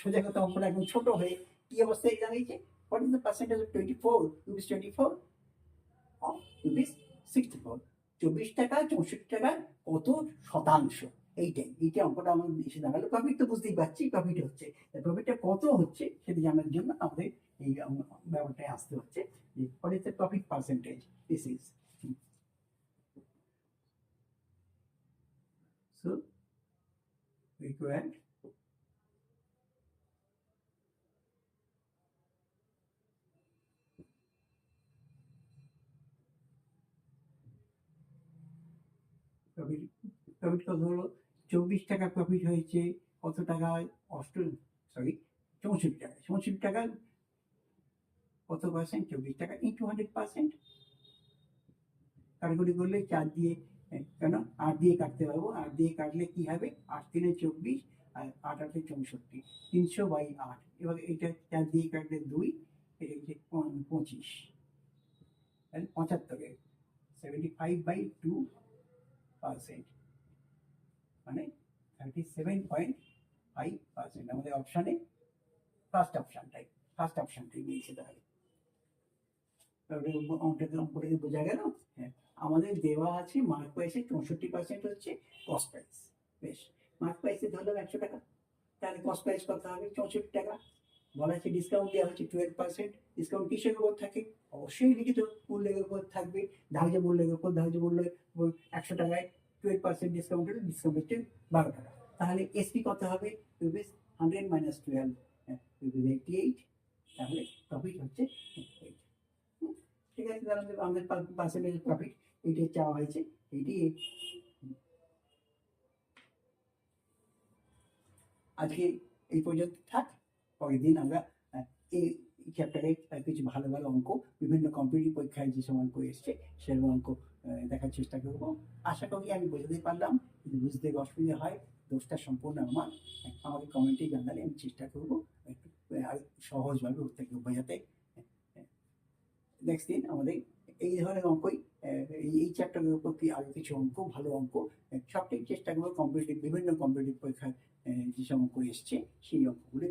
সোজা কথা অঙ্কটা একদম ছোট হয়ে কি অবস্থায় দাঁড়িয়েছে, what is the percentage of 24 rupees 24 of rupees 64, 24 টাকা 64 টাকা কত শতাংশ, এইটা অঙ্কটা আমাদের এসে দাঁড়ালো। প্রফিট তো বুঝতেই পারছি প্রফিট হচ্ছে, প্রফিটটা কত হচ্ছে সেটা জানার জন্য আমাদের এই ব্যাপারটায় আসতে হচ্ছে যে what is the profit percentage, this is so required profit, profit কত হলো, 24 টাকা প্রফিট হয়েছে, কত টাকায় সরি 64 টাকা, 64 টাকা কত পার্সেন্ট, 24 টাকা ইন্টু 100%, কাটাকুটি করলে 4 দিয়ে কেন 8 দিয়ে কাটতে পারবো, 8 দিয়ে কাটলে কি হবে, 8 3 24 আর 8 8 64, 300/8, এবার এটা 4 দিয়ে কাটলে 2, এটা হচ্ছে 25, 75 75/2%, মানে 37.5%। আমাদের অপশানে ফার্স্ট অপশানটাই দিয়েছে। তাহলে অঙ্কটাকে বোঝা গেল। হ্যাঁ, আমাদের দেওয়া আছে মার্ক প্রাইসে 64% হচ্ছে কস্ট প্রাইস। বেশ, মার্ক প্রাইসে ধরলাম 100 টাকা, তাহলে কস্ট প্রাইস কত হবে, 64 টাকা। বলা আছে ডিসকাউন্ট দেওয়া হচ্ছে 12%। ডিসকাউন্ট কিসের উপর থাকে, অবশ্যই লিখিত মূল্যের উপর থাকবে, ধার্য মূল্যের উপর। ধার্য মূল্য 100 টাকায় 12% ডিসকাউন্ট হলে ডিসকাউন্ট হচ্ছে 12 টাকা। তাহলে এসপি কত হবে, রুপিস 100 মাইনাস 12 রুপিস 88, তাহলে প্রফিট হচ্ছে 8। ঠিক আছে, তাহলে আমাদের পার্সেন্টেজ প্রফিট এইটাই চাওয়া হয়েছে, এইটি। আজকে এই পর্যন্ত থাক, পরের দিন আমরা এই চ্যাপ্টারে কিছু ভালো ভালো অঙ্ক, বিভিন্ন কম্পিটিটিভ পরীক্ষায় যেসব অঙ্ক এসছে সেরকম অঙ্ক দেখার চেষ্টা করবো। আশা করি আমি বোঝাতে পারলাম, যদি বুঝতে অসুবিধা হয় দোষটা সম্পূর্ণ আমার, আমাকে কমেন্টে জানালে আমি চেষ্টা করবো একটু সহজভাবে উত্তরকে বোঝাতে। নেক্সট দিন আমাদের এই ধরনের অঙ্কই, এই চ্যাপ্টারের উপর কি আরো কিছু অঙ্ক, ভালো অঙ্ক সবটাই চেষ্টা করবো কম্পিটিটিভ, বিভিন্ন কম্পিটিটিভ পরীক্ষায় যেসব অঙ্ক এসছে সেই অঙ্কগুলি